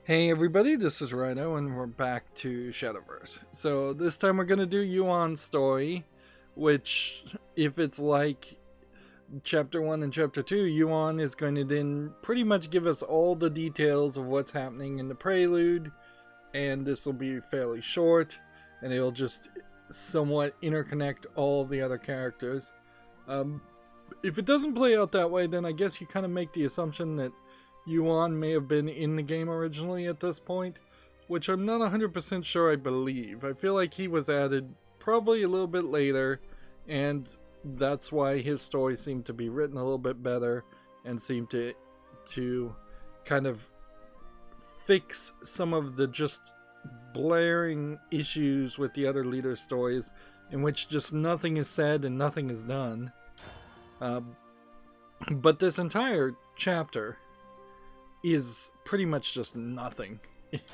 Hey everybody, this is Rydo and we're back to Shadowverse. So this time we're going to do Yuan's story, which if it's like Chapter 1 and Chapter 2, Yuan is going to then pretty much give us all the details of what's happening in the prelude, and this will be fairly short, and it'll just somewhat interconnect all of the other characters. If it doesn't play out that way, then I guess you kind of make the assumption that Yuan may have been in the game originally at this point, which I'm not 100% sure I believe. I feel like he was added probably a little bit later, and that's why his story seemed to be written a little bit better and seemed to kind of fix some of the just blaring issues with the other leader stories in which just nothing is said and nothing is done. But this entire chapter is pretty much just nothing. It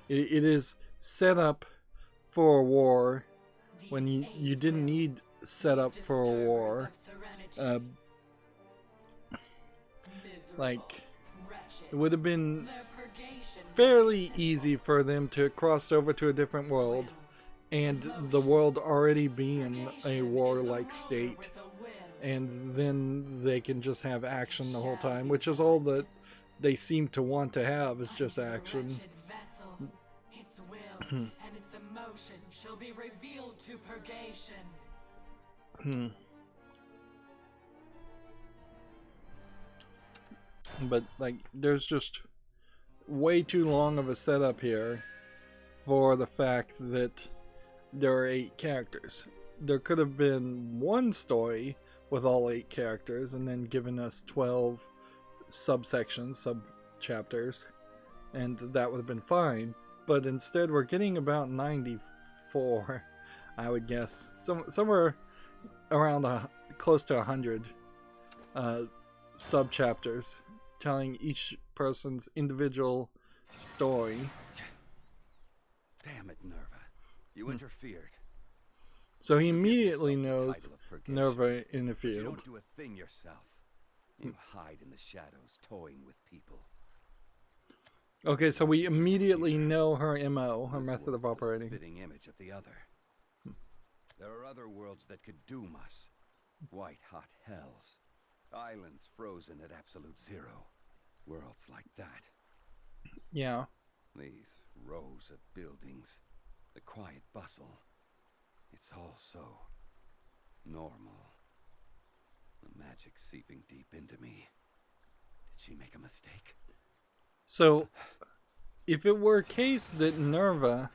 is set up for a war when you didn't need set up for a war. Like, it would have been fairly easy for them to cross over to a different world and the world already being a war-like state, and then they can just have action the whole time, which is all that they seem to want to have, is just action. Its will and its emotion shall be revealed to purgation. But like, there's just way too long of a setup here for the fact that there are 8 characters. There could have been one story with all 8 characters and then given us 12 subsections, sub-chapters, and that would have been fine. But instead we're getting about 94, I would guess. Somewhere around close to 100 sub-chapters telling each person's individual story. Damn it, Nerva. You interfered. So he immediately knows Nerva in the You field. don't do a thing yourself. You hide in the shadows, toying with people. Okay, so we immediately know her MO, her This method of world's the operating. spitting image of the other. There are other worlds that could doom us. White-hot hells. Islands frozen at absolute zero. Worlds like that. Yeah. These rows of buildings. The quiet bustle. It's all so normal. The magic seeping deep into me. Did she make a mistake? So, if it were a case that Nerva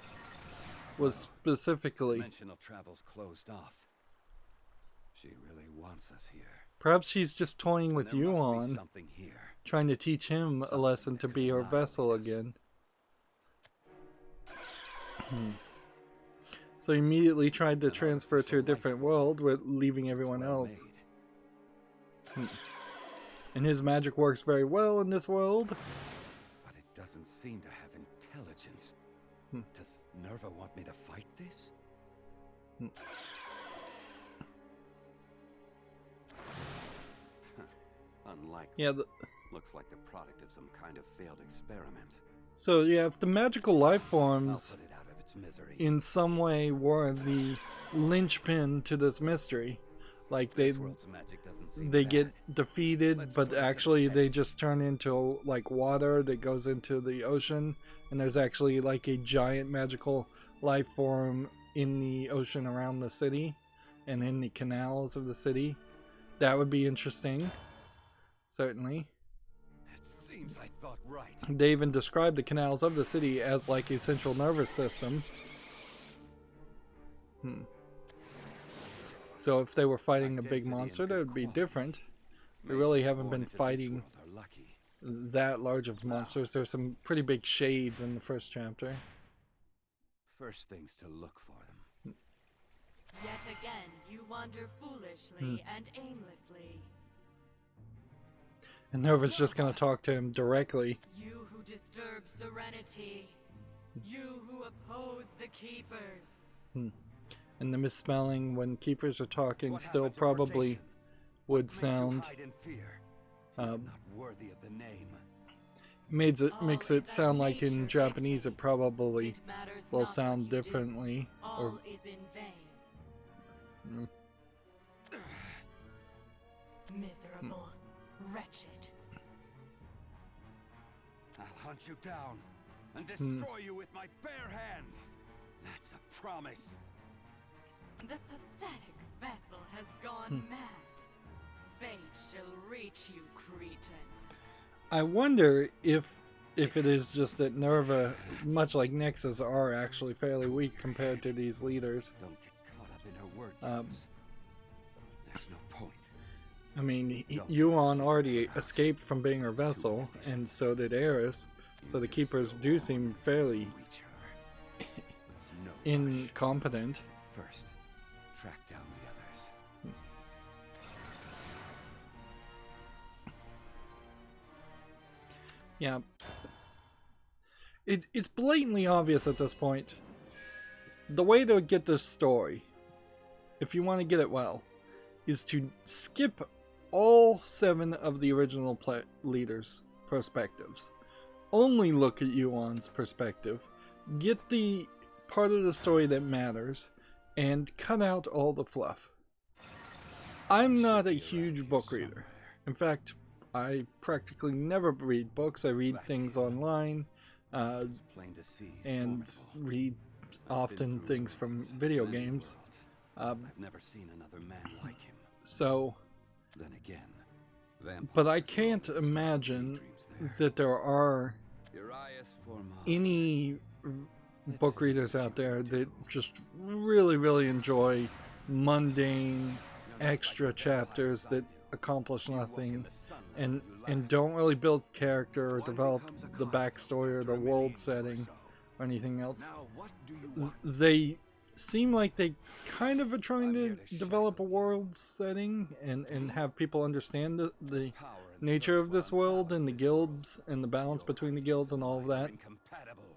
was specifically... Dimensional travel's closed off. She really wants us here. Perhaps she's just toying with There must be Yuan, something here. trying to teach him a lesson to be her vessel again. So he immediately tried to transfer to a different world, with leaving everyone else. And his magic works very well in this world. But it doesn't seem to have intelligence. Does Nerva want me to fight this? Unlikely. Yeah, Looks like the product of some kind of failed experiment. so yeah, if the magical life I'll forms put it out of its misery. in some way were the linchpin to this mystery, like This world's magic doesn't seem they bad. get defeated, but actually they just turn into like water that goes into the ocean, and there's actually like a giant magical life form in the ocean around the city and in the canals of the city. That would be interesting, certainly. It seems I thought right. They even described the canals of the city as like a central nervous system. So if they were fighting a big monster, that would be different. We really haven't been fighting that large of monsters. There's some pretty big shades in the first chapter. First things to look for them. Yet again, you wander foolishly and aimlessly. And Nova's just going to talk to him directly. You who disturb serenity. You who oppose the keepers. And the misspelling when keepers are talking still probably would sound Hide in fear. not worthy of the name. makes it sound like in Japanese it probably will sound differently. All is in vain. Miserable, wretched. I'll hunt you down and destroy you with my bare hands. That's a promise. The pathetic vessel has gone mad. Fate shall reach you, cretin. I wonder if it is just that Nerva, much like Nexus, are actually fairly weak compared to these leaders. Don't get caught up in her word games. There's no point. I mean, Yuan already escaped from being her vessel, and so did Eris, so the Keepers do seem fairly Reach her. There's no rush. incompetent. First, track down the others. Yeah. It's blatantly obvious at this point. The way to get this story, if you want to get it well, is to skip all 7 of the original leaders' perspectives. Only look at Yuan's perspective. Get the part of the story that matters, and cut out all the fluff. I'm not a huge book reader. In fact, I practically never read books. I read things online, Plain to see. and read often things from video games. I've never seen another man like him. So, Then again, but I can't imagine that there are any book readers out there that just really enjoy mundane extra chapters that accomplish nothing and don't really build character or develop the backstory or the world setting or anything else. They seem like they kind of are trying to develop a world setting and have people understand the nature of this world and the guilds and the balance between the guilds and all of that.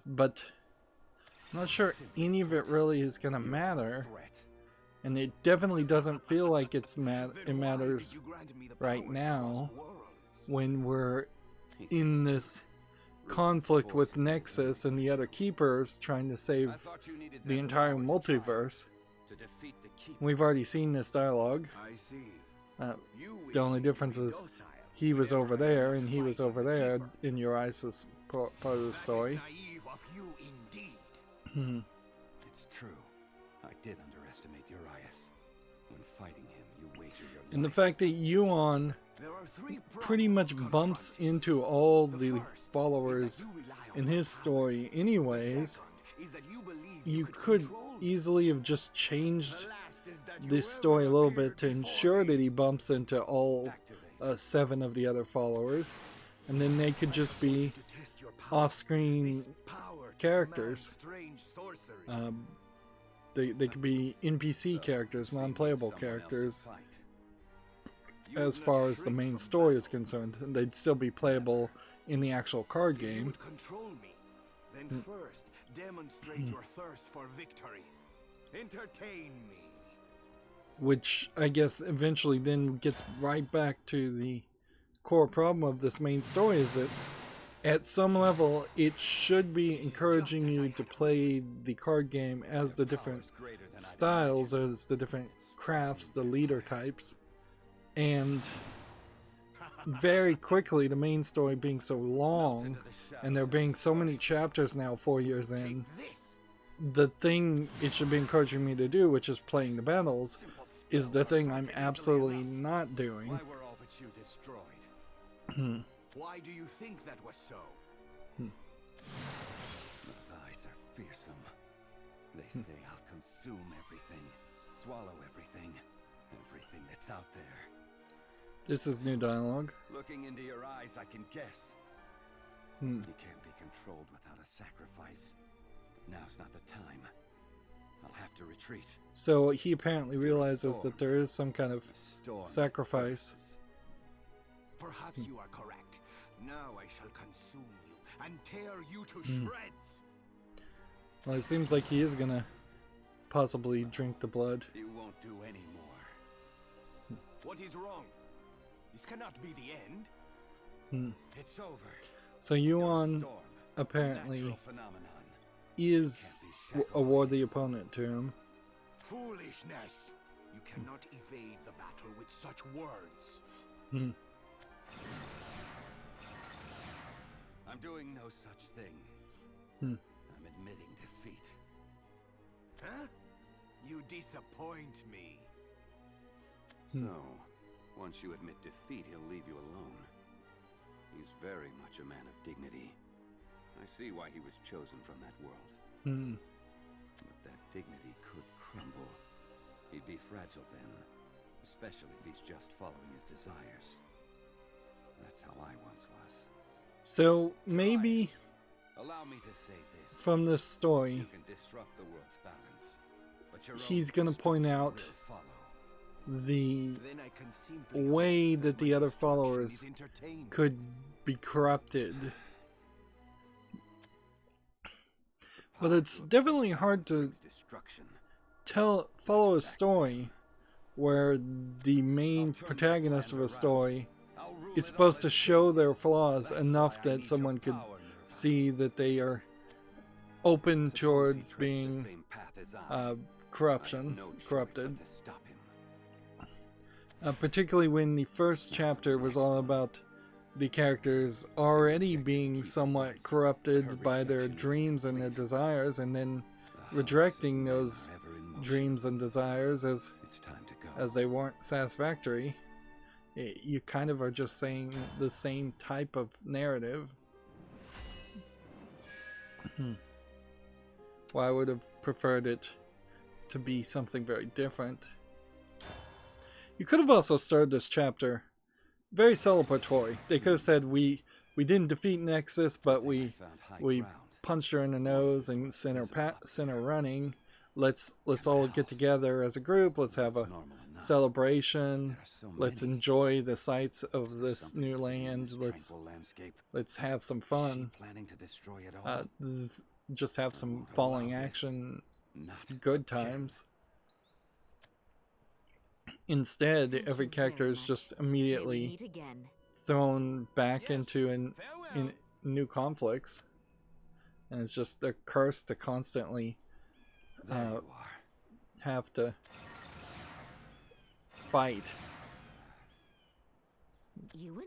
But I'm not sure any of it really is going to matter. And it definitely doesn't feel like it matters right now when we're in this conflict with Nexus and the other Keepers trying to save the entire multiverse. We've already seen this dialogue. The only difference is he was over there and he was over there in Urias' part of the story. It's true. I did underestimate Urias. When fighting him, you wager your life. And the fact that Yuan pretty much bumps into all the followers in his story anyways, you could easily have just changed this story a little bit to ensure that he bumps into all 7 of the other followers, and then they could just be off-screen characters. They could be NPC characters, non-playable characters, as far as the main story is concerned. They'd still be playable in the actual card game. Then first, demonstrate your thirst for victory. Entertain me. Which I guess eventually then gets right back to the core problem of this main story, is that at some level it should be encouraging you to play the card game as the different styles, as the different crafts, the leader types. And very quickly, the main story being so long, and there being so many chapters now 4 years in, the thing it should be encouraging me to do, which is playing the battles, is the thing I'm absolutely not doing. Why were all but you destroyed? Why do you think that was so? Those eyes are fearsome. They say I'll consume everything, swallow everything, everything that's out there. This is new dialogue. Looking into your eyes, I can guess. You can't be controlled without a sacrifice. But now's not the time. I'll have to retreat. So he apparently realizes that there is some kind of sacrifice. Perhaps you are correct. Now I shall consume you and tear you to shreds. Well, it seems like he is gonna possibly drink the blood. You won't do any more. What is wrong? This cannot be the end. It's over. So Yuan Storm, apparently natural phenomenon. is a worthy opponent to him. Foolishness! You cannot evade the battle with such words. Hmm. I'm doing no such thing. Hmm. I'm admitting defeat. Huh? You disappoint me. So, once you admit defeat, he'll leave you alone. He's very much a man of dignity. I see why he was chosen from that world. Hmm. But that dignity could crumble. He'd be fragile then, especially if he's just following his desires. That's how I once was. So maybe Allow me to say this. from this story, You can disrupt the world's balance, but your he's own gonna point destruction out will follow. the Then I can simply way hope that my the other destruction followers is entertained. could be corrupted. But it's definitely hard to Destruction. follow a story where the main protagonist of a story is supposed to show their flaws enough that someone could see that they are open towards being corrupted. Particularly when the first chapter was all about the characters already being somewhat corrupted by their dreams and their desires, and then rejecting those dreams and desires as they weren't satisfactory. You kind of are just saying the same type of narrative. Well, I would have preferred it to be something very different. You could have also started this chapter very celebratory. They could have said we didn't defeat Nexus, but we punched her in the nose and sent her running. Let's all get together as a group. Let's have a celebration. Let's enjoy the sights of this new land. Let's have some fun. Just have some falling action, good times. Instead, every character is just immediately thrown back into in new conflicts, and it's just they're cursed to constantly have to fight. Ewan?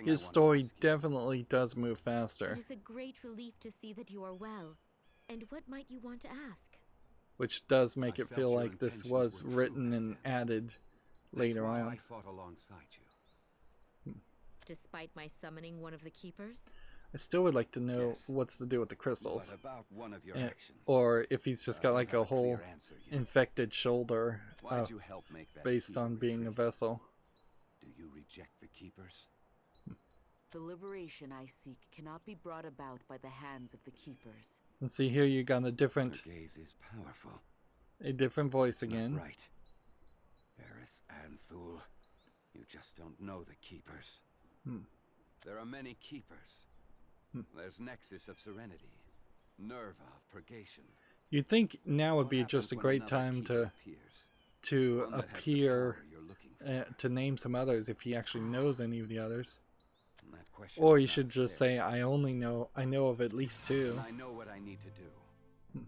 His story definitely does move faster, It is a great relief to see that you are well. And what might you want to ask? which does make it feel like this was written and added later on. I fought alongside you. Despite my summoning one of the keepers? I still would like to know what's to do with the crystals, But about one of your actions. or if he's just got like a whole infected shoulder Why'd you help make that based keeper on being a retreat? vessel. Do you reject the keepers? The liberation I seek cannot be brought about by the hands of the keepers. And see here, you got a Her different gaze is powerful. voice Not again. right. Eris and Thule, you just don't know the keepers. There are many keepers. There's Nexus of Serenity, Nerva of Purgation. You'd think now would What be just happens a when great another time keeper appears? to One that has the appear power you're looking for. to name some others if he actually knows any of the others. And that question Or is you not should just fair. say, I know of at least two. And I know what I need to do.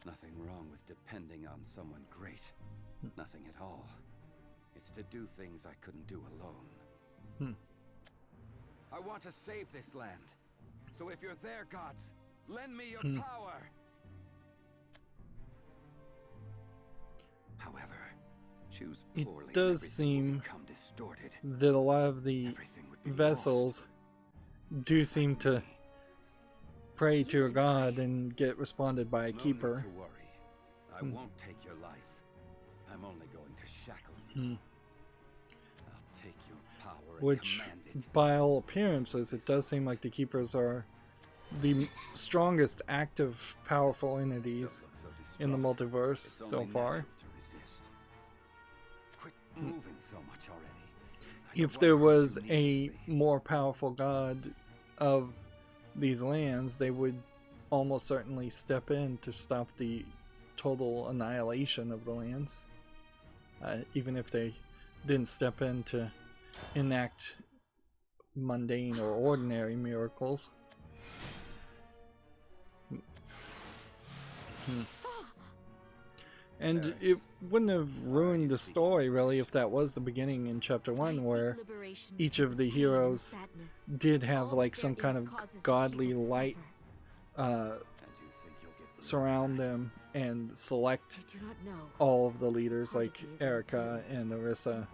Nothing wrong with depending on someone great. Nothing at all. It's to do things I couldn't do alone. I want to save this land. So if you're there, gods, lend me your power. However, choose It poorly and does everything will seem become distorted. that a lot of the Everything would be vessels do seem to pray to a god and get responded by a lost. No keeper. need to worry. I won't take your life. I'm only going to shackle you. I'll take your power and Which, command it. by all appearances, it does seem like the keepers are the strongest active, powerful entities Don't look so in the distraught. multiverse It's so only far. natural to resist. Quit moving so much already. If there was a more powerful god of these lands, they would almost certainly step in to stop the total annihilation of the lands. Even if they didn't step in to enact mundane or ordinary miracles. And it wouldn't have ruined the story, really, if that was the beginning in Chapter 1, where each of the heroes did have, like, some kind of godly light surround them and select all of the leaders, like Erica and Orisa,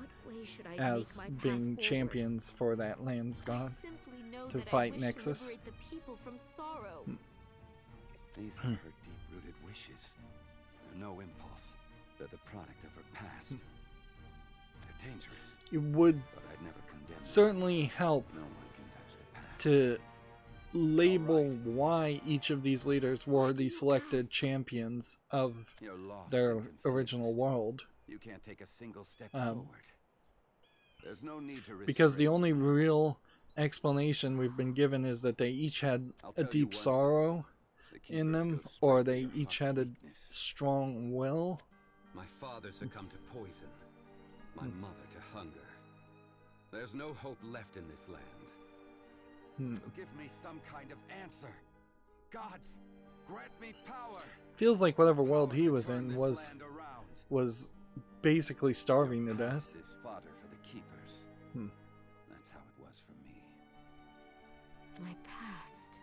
as being champions for that land's god to fight Nexus. These are her deep-rooted wishes. They're no impulse. They're the product of her past. They're dangerous. It would But I'd never condemn certainly help them. No one can touch the past. to label why each of these leaders were the selected champions of You're lost their and confused. original world. You can't take a single step forward. There's no need to Because the restrain. only real explanation we've been given is that they each had I'll a tell you deep one thing. sorrow The in keepers them, go straight or to they your each heart's had a weakness. strong will. My father succumbed to poison. My mother to hunger. There's no hope left in this land. So give me some kind of answer. Gods, grant me power. Feels like whatever world Power he to was turn in this was land around. basically starving to Your death. past is fodder for the keepers. That's how it was for me. My past.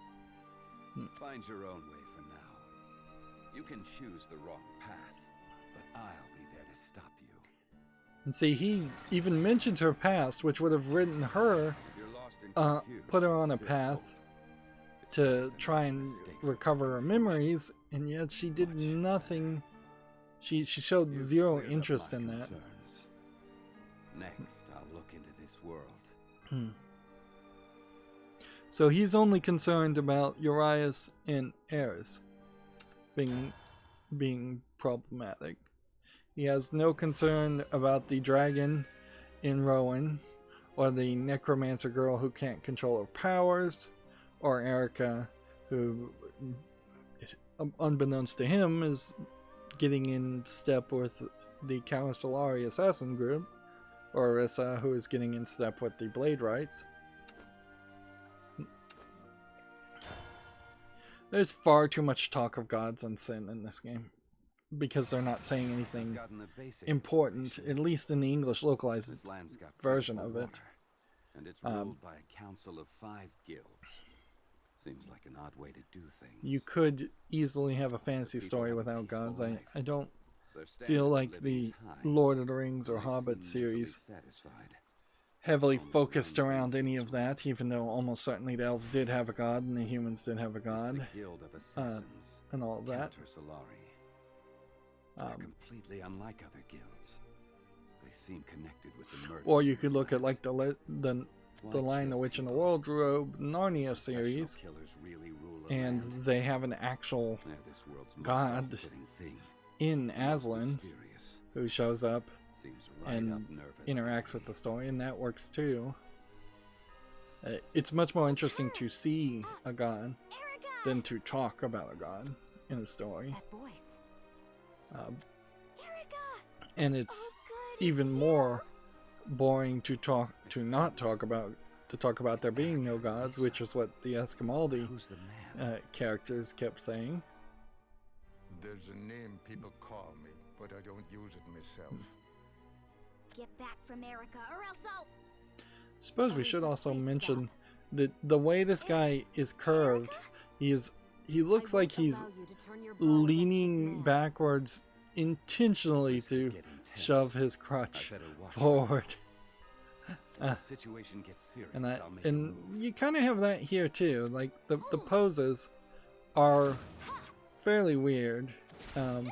Find your own way for now. You can choose the wrong path, but I'll be there to stop you. And see, he even mentioned her past, which would have written her, If you're lost and confused, put her on a still path hope. It's to better than try making and mistakes recover her with memories, and yet she did Much nothing. She showed You've zero cleared up interest my in that. concerns. Next, I'll look into this world. So he's only concerned about Urias and Eris being problematic. He has no concern about the dragon in Rowan, or the necromancer girl who can't control her powers, or Erica, who, unbeknownst to him, is getting in step with the Count Solari assassin group, or Orisa, who is getting in step with the Blade Rights. There's far too much talk of gods and sin in this game, because they're not saying I've anything gotten the basic important, information. at least in the English localized This land's got version plentiful of it. water, and it's ruled by a council of 5 guilds. Seems like an odd way to do things. You could easily have a fantasy People story have a without gods. peaceful I life. don't Their standard feel of like living the is high, Lord of the Rings or and they Hobbit seem mentally series satisfied. heavily Only focused one around thing any seems of that, even though almost certainly the elves did have a god and the humans did have a It's god, the Guild of Assassins, and all of that. Counter Solari. They're completely unlike other guilds. They seem connected with the murders Or you of could this look at land. like the Why Lion, the kill Witch, and the people? Wardrobe Narnia Professional series, killers really rule a and land. they have an actual They're this world's most god off-putting thing. in Most Aslan mysterious. who shows up Seems right and up nervous interacts with alley. the story, and that works too. It's much more interesting to see a god than to talk about a god in a story. That voice. And it's even more boring to not talk about there being no gods, which is what the Escamaldi Who's the man? characters kept saying. There's a name people call me, but I don't use it myself. Get back from Erica, or else I'll... Suppose we should also mention that the way this guy is curved, he looks like he's leaning backwards intentionally This could to get intense. shove his I crotch better watch forward. When the situation gets serious, And I'll make a and move. you kind of have that here too. Like the poses are fairly weird. And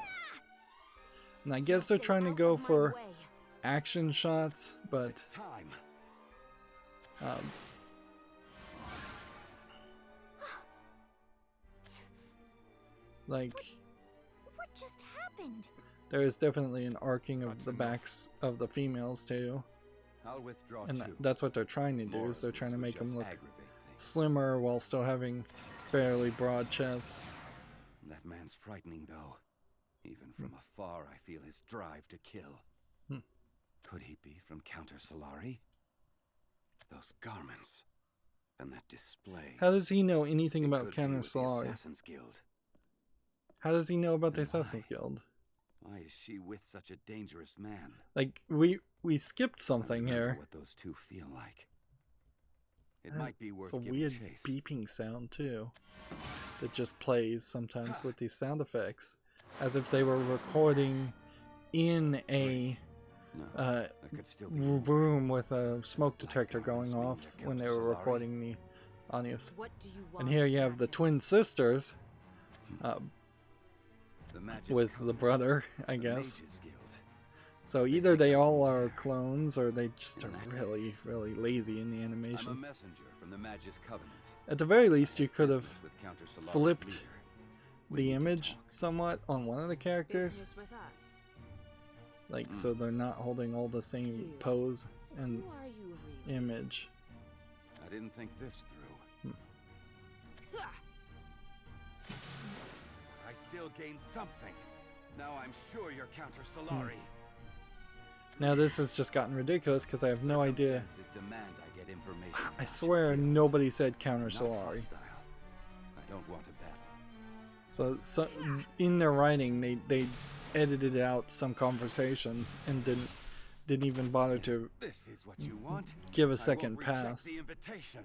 I guess they're trying to go for action shots, but It's time. like What just happened? there is definitely an arcing of the backs of the females too, I'll withdraw and too. that's what they're trying to do. More Is they're of trying this to would make them just look aggravate things. slimmer while still having fairly broad chests. That man's frightening, though. Even from afar, I feel his drive to kill. Could he be from Counter Solari? Those garments. And that display. How does he know anything It about could be Counter with the Solari? Assassin's Guild. How does he know about the And why? Assassin's Guild? Why is she with such a dangerous man? Like, we skipped I something remember here. what those two feel like. It might be worth It's a giving weird chase. beeping sound too that just plays sometimes with these sound effects, as if they were recording in a No, that could still be room with a smoke detector going off when they were recording the audios. What do you want, And here you have the twin sisters the Magus with the Covenant, brother, I the guess. Mages Guild. So either they all are clones or they just are really, really lazy in the I'm a animation. messenger from the Magus Covenant. At the very least, you could have Business with Counter Solari's flipped leader. We the need to image talk. somewhat on one of the characters, Business with us. like so they're not holding all the same You. pose and Who are you really? image. I didn't think this through. I still gained something. Now I'm sure you're Counter Solari. Now this has just gotten ridiculous because I have no idea. Circumstances demand I get information I about swear your guild. nobody said Counter Not Solari. hostile. I don't want a battle. So in their writing, they edited out some conversation and didn't even bother to This is what you want. give a I won't second reject pass. the invitation.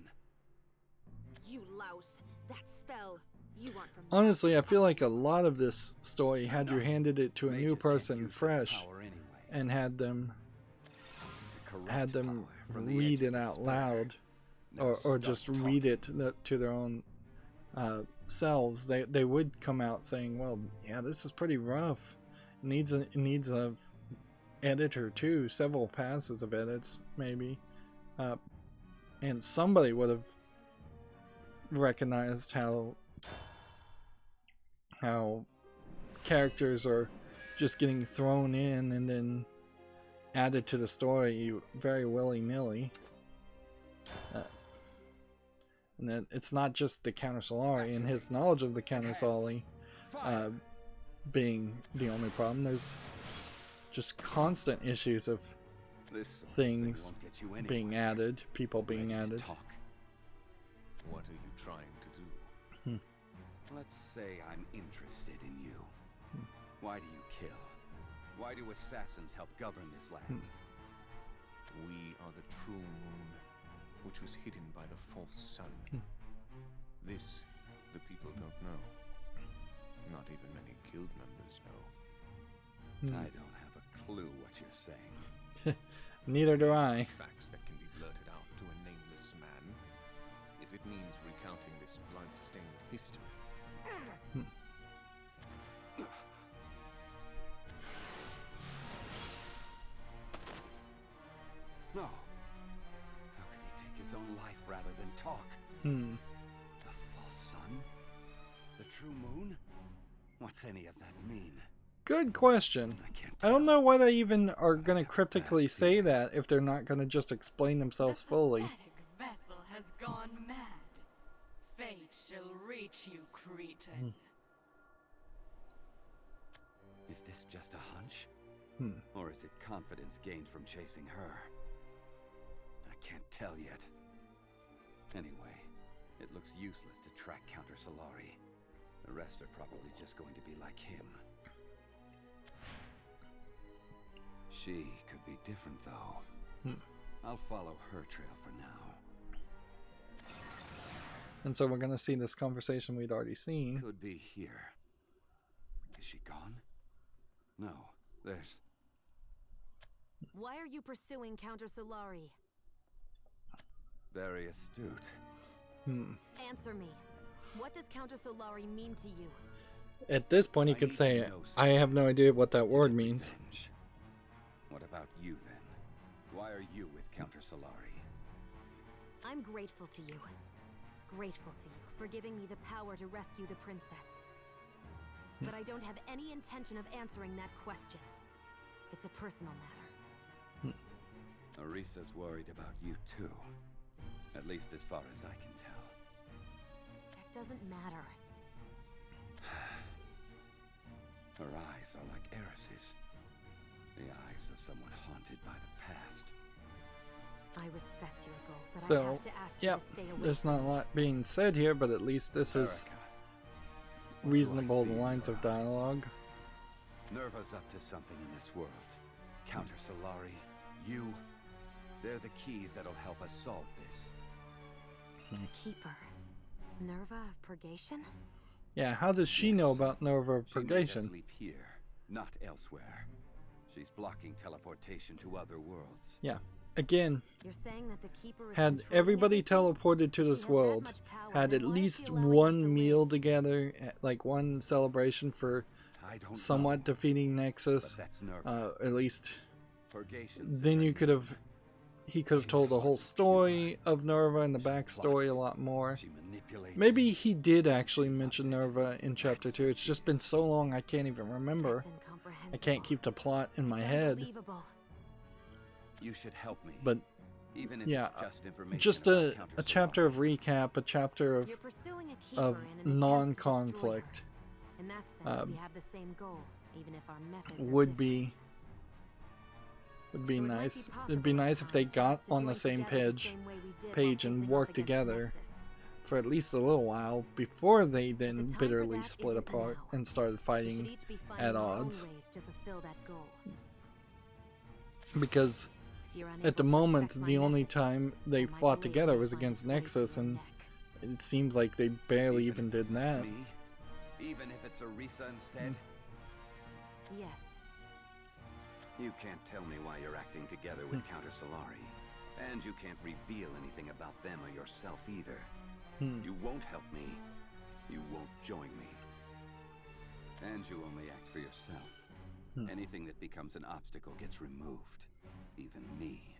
You louse. That spell you want from Honestly, I feel like a lot of this story, had you handed it to a Mages new can't person use this fresh power anyway. and had them It's a corrupt them power from the read edge it of out despair. loud, Now or stop just talking. read it to their own selves, they would come out saying, "Well, yeah, this is pretty rough. It needs a edit or two, several passes of edits, maybe." And somebody would have recognized how characters are just getting thrown in and then added to the story very willy-nilly. And that it's not just the Counter Solari and his knowledge of the Counter Solari being the only problem. There's just constant issues of This sort of things won't get you anywhere. being added, people being Ready to added. talk? What are you trying to do? Let's say I'm interested in you. Why do you kill? Why do assassins help govern this land? We are the true moon, which was hidden by the false sun. This, the people don't know. Not even many guild members know. I don't have a clue what you're saying. Neither do I. Facts that can be blurted out to a nameless man, if it means recounting this blood-stained history. No. How could he take his own life rather than talk? The false sun? The true moon? What's any of that mean? Good question. I can't I don't tell. know why they even are going to cryptically say that if they're not going to just explain themselves fully. pathetic vessel has gone mad. Fate shall reach you, cretin. Is this just a hunch? Or is it confidence gained from chasing her? I can't tell yet. Anyway, it looks useless to track Counter Solari. The rest are probably just going to be like him. She could be different, though. I'll follow her trail for now. And so we're going to see this conversation we'd already seen. Could be here. Is she gone? No, there's... Why are you pursuing Counter Solari? Very astute. Answer me. What does Counter Solari mean to you? At this point, he I could need say, to know I have no idea what that word means. Revenge. What about you, then? Why are you with Counter Solari? I'm grateful to you. Grateful to you for giving me the power to rescue the princess. But I don't have any intention of answering that question. It's a personal matter. Arisa's worried about you, too. At least as far as I can tell. That doesn't matter. Her eyes are like Eris's. The eyes of someone haunted by the past. I respect your goal, but I So, have to ask you yep, to stay away there's from not a lot being said here, but at least this is Erica, what do I reasonable see in lines your of eyes? dialogue. Nerva's up to something in this world. Counter Solari, you, they're the keys that'll help us solve this. the Keeper. Nerva of Purgation? Yeah, how does she know Yes. about Nerva of She made us Purgation? leap here, not elsewhere. She's blocking teleportation to other worlds. Yeah, again, You're saying that the Keeper is had controlling everybody everything? teleported to If she this has that world, much power, had then at why is least she allowing us one to meal live? together, like one celebration for I don't somewhat know, defeating but Nexus, that's Nerva. at least Purgation's then her you could have, he could have She's told the hard whole to cure. story of Nerva and the She backstory a plots. lot more. She manipulates. Maybe he did actually She loves mention it. Nerva in chapter That's 2. her It's just fear. been so long I can't even remember. That's incomprehensible. I can't keep the plot in my It's head. unbelievable. You should help me. But even if yeah, it's just information just about a Counter chapter Solari. of recap, a chapter of You're pursuing a Keeper of in an attempt to destroy her. non-conflict In that sense, we um, have the same goal, even if our methods are would different. would be So it might nice. possible It'd be at nice if they times for got us to on the join same together the page same way we did while page and facing work off against together Nexus. for at least a little while before they The then time for bitterly that split isn't apart now. and started We should fighting each be at finding our own odds. ways to fulfill that goal. Because If you're unable at the to moment, respect my the only methods, time they I might fought believe together you was find against a place in Nexus, your and neck. it seems like they barely even if did it's not that. me, even if it's a Risa instead. Yes. You can't tell me why you're acting together with Counter Solari. And you can't reveal anything about them or yourself either. You won't help me. You won't join me. And you only act for yourself. Anything that becomes an obstacle gets removed. Even me.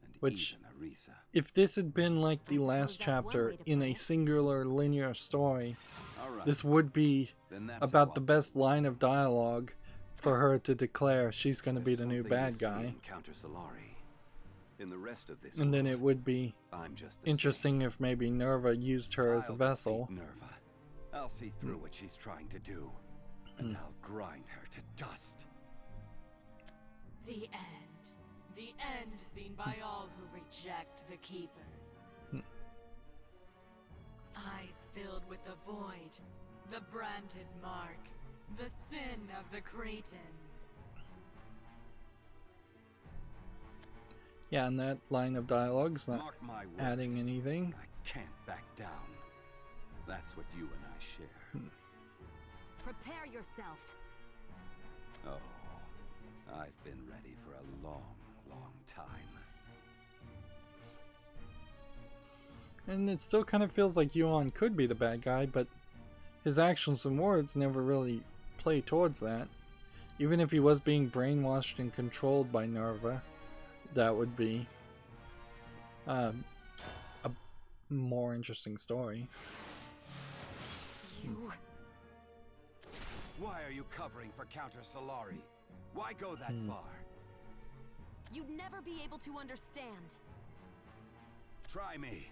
And Which, even Arisa. if this had been like the I suppose last that's one chapter way to in put a it. singular linear story, All right. this would be Then that's about how the I'll best do it. line of dialogue for her to declare she's going to be There's the new something you bad see guy. in Counter Solari. In the rest of this And then world, it would be I'm just the interesting if maybe Nerva used her as a I'll vessel. defeat Nerva. I'll see through what she's trying to do, and I'll grind her to dust. The end. The end seen by all who reject the Keepers. Eyes filled with the void, the branded mark, the sin of the Cretan. Yeah, and that line of dialogue's not Mark my word, adding anything. I can't back down. That's what you and I share. Prepare yourself. Oh, I've been ready for a long, long time. And it still kind of feels like Yuan could be the bad guy, but his actions and words never really play towards that. Even if he was being brainwashed and controlled by Nerva, that would be a more interesting story. You. Why are you covering for Counter Solari? Why go that far? You'd never be able to understand. Try me.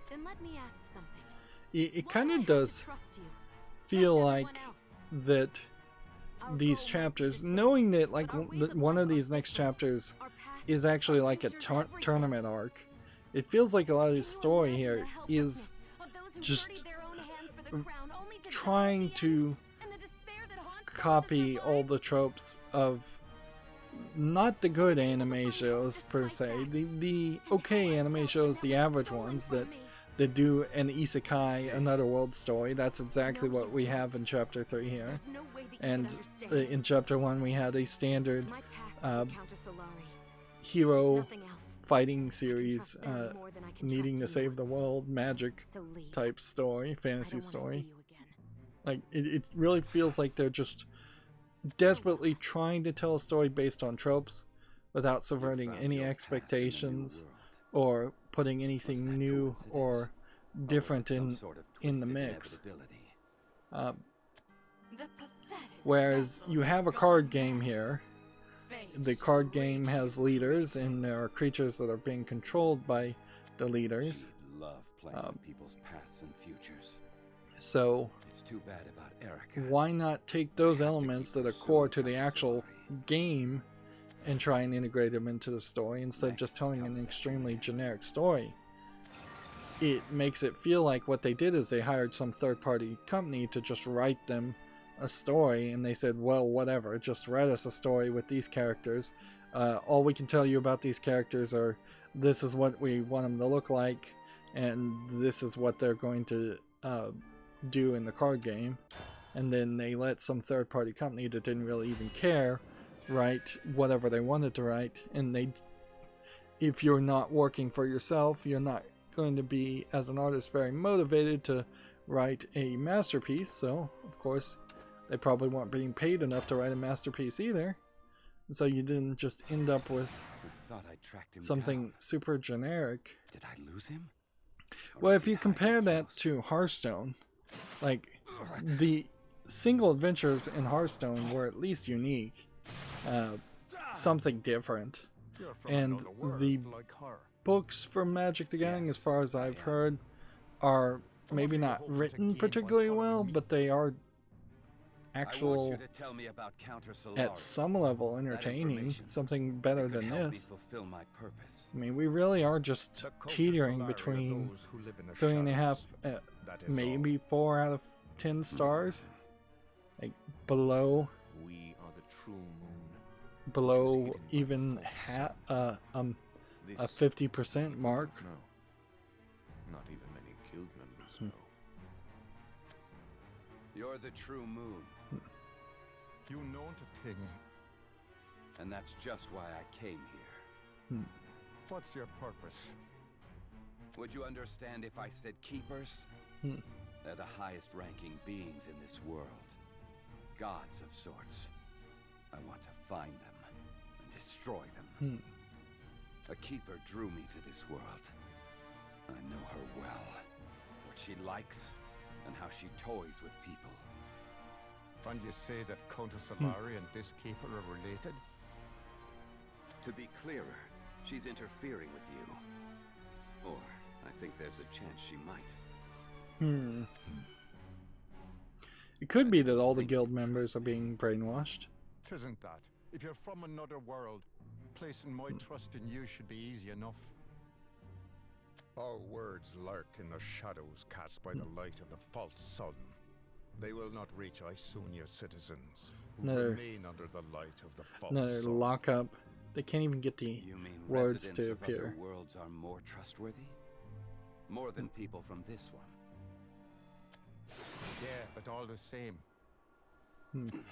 Then let me ask something. It Why kind I of have to does trust you? feel Trust like everyone else? that Our these goal might be chapters, the same, knowing that like but our ways that of one life of are these next different. chapters Our past, is actually our like a futures, everything. tournament arc, it feels like a lot of Can his you story imagine here the is helplessness of those who just dirtied their own hands for the crown, only to die at trying the end? to And the despair that haunts those that copy all survived? the tropes of not the good anime shows per se, the okay anime shows, the average ones that do an isekai, another world story. That's exactly what we have in chapter 3 here. There's no way that you And can understand. in chapter 1 we had a standard My past is Counter Solari. hero Nothing else. fighting series trust them more than I can needing to trust you. save the world, magic So leave. type story, I fantasy don't wanna story. see you again. Like it really feels like they're just desperately trying to tell a story based on tropes without subverting found any your path in the new expectations world. or putting anything that new coincidence? or Or was different it some in sort of in the twisted mix. inevitability? The pathetic Whereas vessel you has have a gone card game mad. here. Fate The card shall game reach has its leaders, freedom. and there are creatures that are being controlled by the leaders. She'd love playing with people's pasts and futures. So It's too bad about Erica. why not take those elements that are core to the actual game and try and integrate them into the story instead of just telling an extremely generic story? It makes it feel like what they did is they hired some third-party company to just write them a story, and they said, well, whatever, just write us a story with these characters. All we can tell you about these characters are this is what we want them to look like, and this is what they're going to do in the card game. And then they let some third-party company that didn't really even care write whatever they wanted to write. And they, if you're not working for yourself, you're not going to be, as an artist, very motivated to write a masterpiece. So, of course, they probably weren't being paid enough to write a masterpiece either. And so you didn't just end up with something super generic. Did I lose him? Well, if you compare that to Hearthstone, like, the single adventures in Hearthstone were at least unique, something different, and the books for Magic the Gathering, as far as I've heard, are maybe not written particularly well, but they are actual, at some level, entertaining, something better than this. I mean, we really are just teetering between 3.5, maybe 4 out of 10 stars, like below even a 50% mark. No, not even many guild members know. You're the true moon. You know the thing. And that's just why I came here. What's your purpose? Would you understand if I said keepers? They're the highest ranking beings in this world. Gods of sorts. I want to find them and destroy them. A keeper drew me to this world. I know her well. What she likes and how she toys with people. And you say that Countess Solari and this keeper are related? To be clearer, she's interfering with you. Or I think there's a chance she might. It could be that all the guild members are being brainwashed. Tisn't that? If you're from another world, placing my trust in you should be easy enough. Our words lurk in the shadows cast by the light of the false sun. They will not reach Isunia citizens who remain under the light of the false sun. Lockup. They can't even get the words to Of appear. other worlds are more trustworthy? More than people from this one. Yeah, but all the same. I'm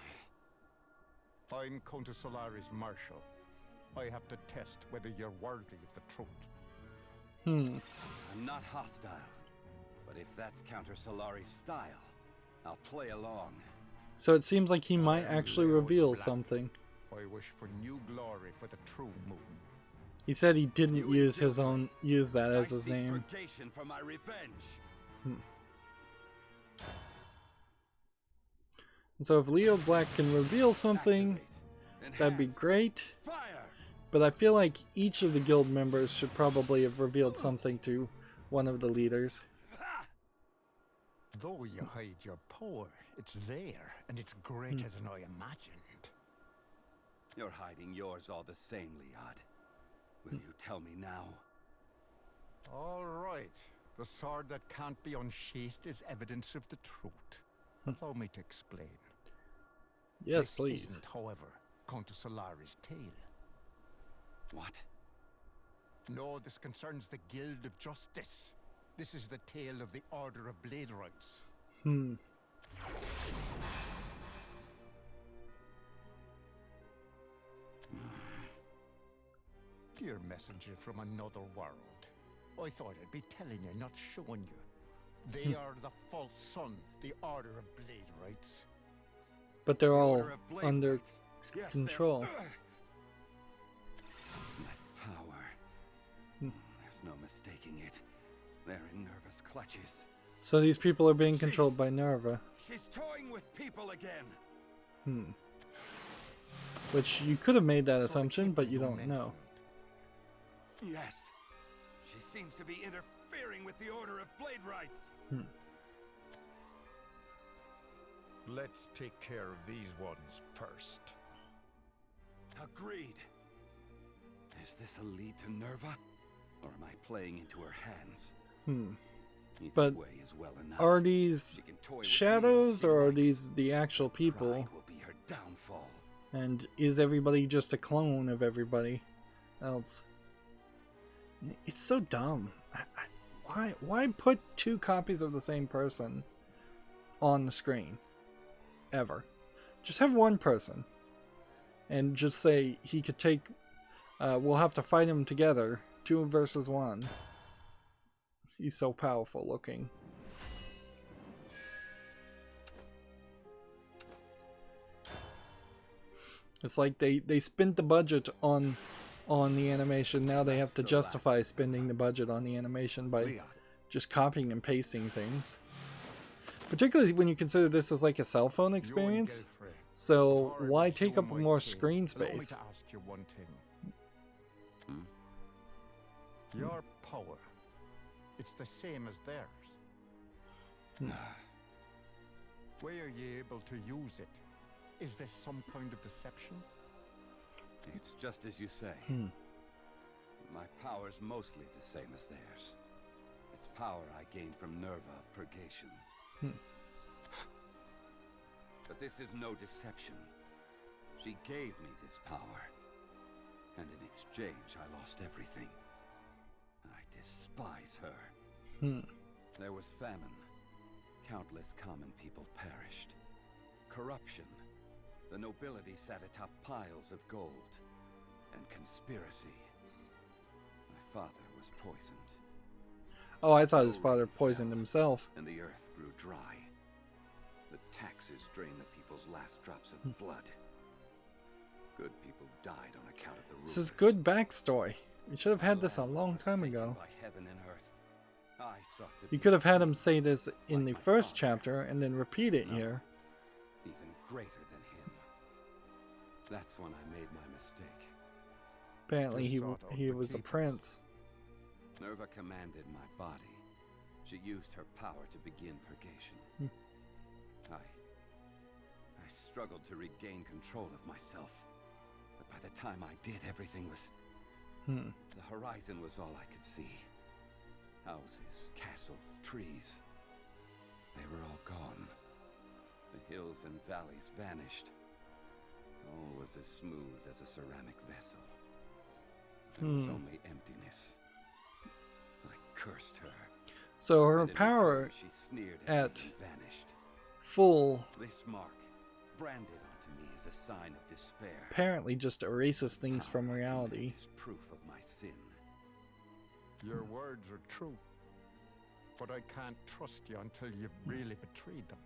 Countess Solari's marshal. I have to test whether you're worthy of the truth. I'm not hostile. But if that's Counter Solari's style, I'll play along. So it seems like he might actually reveal something. I wish for new glory for the true moon. He said he didn't use that as his name. Purgation for my revenge. So if Leo Black can reveal something, that'd be great. But I feel like each of the guild members should probably have revealed something to one of the leaders. Though you hide your power, it's there, and it's greater than I imagined. You're hiding yours all the same, Liad. Will you tell me now? All right. The sword that can't be unsheathed is evidence of the truth. Allow me to explain. Yes, this please. Isn't, however, Countess Solari's tale. What? No, this concerns the Guild of Justice. This is the tale of the Order of Blade Rights. Dear messenger from another world, I thought I'd be telling you, not showing you. They are the false sun, the Order of Blade Rights. But they're all under control. That power. There's no mistaking it. They're in Nerva's clutches. So these people are being controlled by Nerva. She's toying with people again. Which you could have made that assumption, but you don't know. Yes. She seems to be interfering with the Order of Blade Rights. Let's take care of these ones first. Agreed. Is this a lead to Nerva? Or am I playing into her hands? Either But way is well enough. are these She can toy with me shadows all she or are likes. these the actual Pride people? will be her downfall. And is everybody just a clone of everybody else? It's so dumb. Why put two copies of the same person on the screen? Ever. Just have one person. And just say he could take... we'll have to fight him together. 2 versus 1. He's so powerful looking. It's like they spent the budget on the animation. Now they have to justify spending the budget on the animation by just copying and pasting things. Particularly when you consider this as like a cell phone experience. So why take up more screen space? Allow me to ask you one thing. Your power, it's the same as theirs. Why are you able to use it? Is this some kind of deception? It's just as you say. My power's mostly the same as theirs. It's power I gained from Nerva of Purgation. But this is no deception. She gave me this power. And in exchange, I lost everything. I despise her. There was famine. Countless common people perished. Corruption. The nobility sat atop piles of gold. And conspiracy. My father was poisoned. Oh, I thought his father poisoned himself. And the earth grew dry. The taxes drained the people's last drops of blood. Good people died on account of the rulers. This is good backstory. We should have had this a long time ago. By heaven and earth. I sought to You be could have had him say this in the first chapter and then repeat it here. even greater than him. That's when I made my mistake. Apparently You he sought out he the was a keepers. prince. Nerva commanded my body. She used her power to begin purgation. I struggled to regain control of myself. But by the time I did, everything was... The horizon was all I could see. Houses, castles, trees. They were all gone. The hills and valleys vanished. All was as smooth as a ceramic vessel. There was only emptiness. I cursed her. So her And in power return, she sneered at me and vanished. full This mark, branded onto me, is a sign of despair. apparently just erases things from Power I reality. command is proof of my sin. Your words are true. But I can't trust you until you've really betrayed them.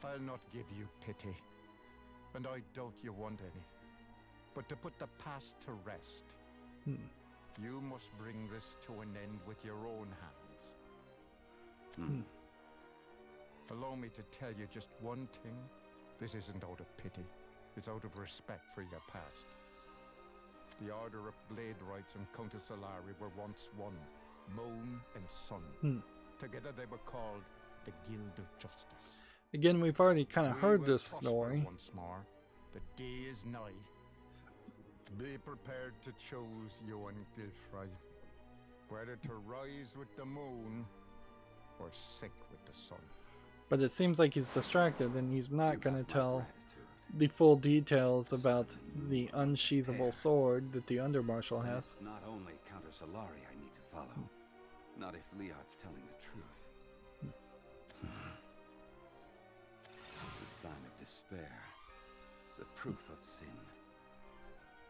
I'll not give you pity. And I doubt you want any. But to put the past to rest, you must bring this to an end with your own hands. Allow me to tell you just one thing. This isn't out of pity. It's out of respect for your past. The Order of Blade Rights and Countess Solari were once one, moon and sun. Together they were called the Guild of Justice. Again, we've already kind of We heard will this prosper story. once more. The day is nigh. Be prepared to choose, Johan Gilfrey, whether to rise with the moon or sink with the sun. But it seems like he's distracted and he's not You going to have my tell gratitude. the full details about the unsheathable sword that the Undermarshal And has. it's not only Counter Solari I need to follow. Not if Liard's telling the truth. The sign of despair. The proof of sin.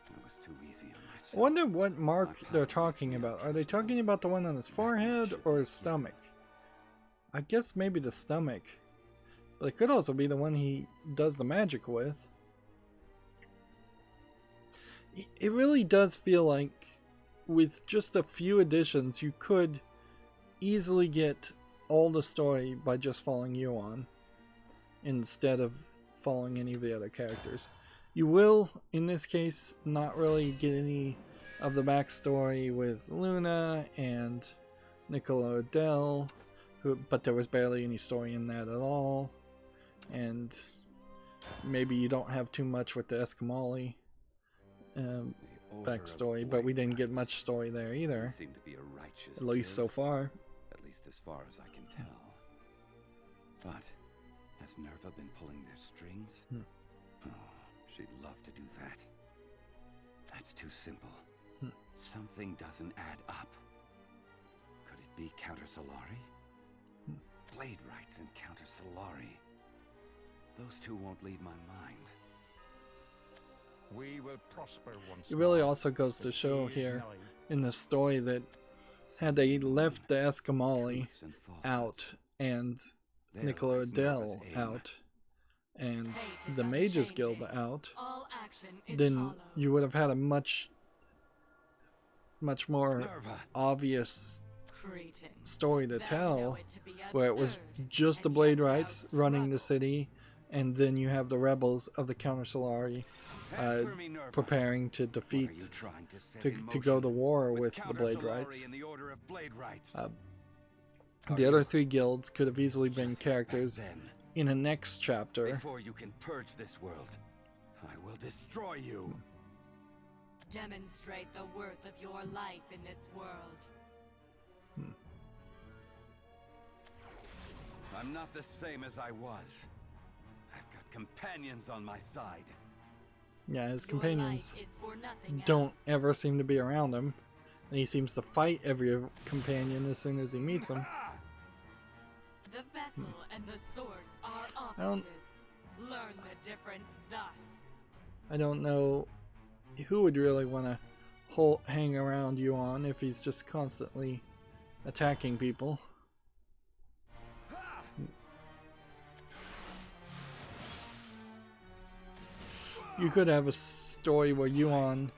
It was too easy on myself. I wonder what mark they're talking about. Are they talking about the one on his forehead or his stomach? I guess maybe the stomach. But it could also be the one he does the magic with. It really does feel like with just a few additions you could easily get all the story by just following Yuan instead of following any of the other characters. You will, in this case, not really get any of the backstory with Luna and Nicola Odell, but there was barely any story in that at all. And maybe you don't have too much with the Escamoli backstory, but we didn't get much story there either. Seem to be a righteous at least so guild, far. At least as far as I can tell. But has Nerva been pulling their strings? Oh, she'd love to do that. That's too simple. Something doesn't add up. Could it be Counter Solari? Blade Rights and Counter Solari. Those two won't leave my mind. We will prosper once It really more. also goes to The show day is here nigh. in the story that had they left the Escamoli Truths and falsehoods. out and There Nicola lies Adele Nerva's aim. out and Fate is the Mages Guild unchanging. out, All action is then hollow. you would have had a much more Nerva. obvious Cretin. story to Thou know tell, it to be where it was absurd, just the and Blade yet thou Rights running the struggle. city, and then you have the rebels of the Counter Solari Answer me, Nerva. preparing to What are defeat, you trying to set to in go motion to war with the Counter Blade Solari Rights. and the Order of Blade Rights? The other three guilds could have easily been Just like back characters then. in a next chapter. Before you can purge this world, I will destroy you. Demonstrate the worth of your life in this world. I'm not the same as I was. I've got companions on my side. Yeah, his Your companions life is for nothing don't else. ever seem to be around him, and he seems to fight every companion as soon as he meets them. The vessel and the source are I don't- opposites. Learn the difference thus. I don't know who would really want to hang around Yuan if he's just constantly attacking people. You could have a story where Yuan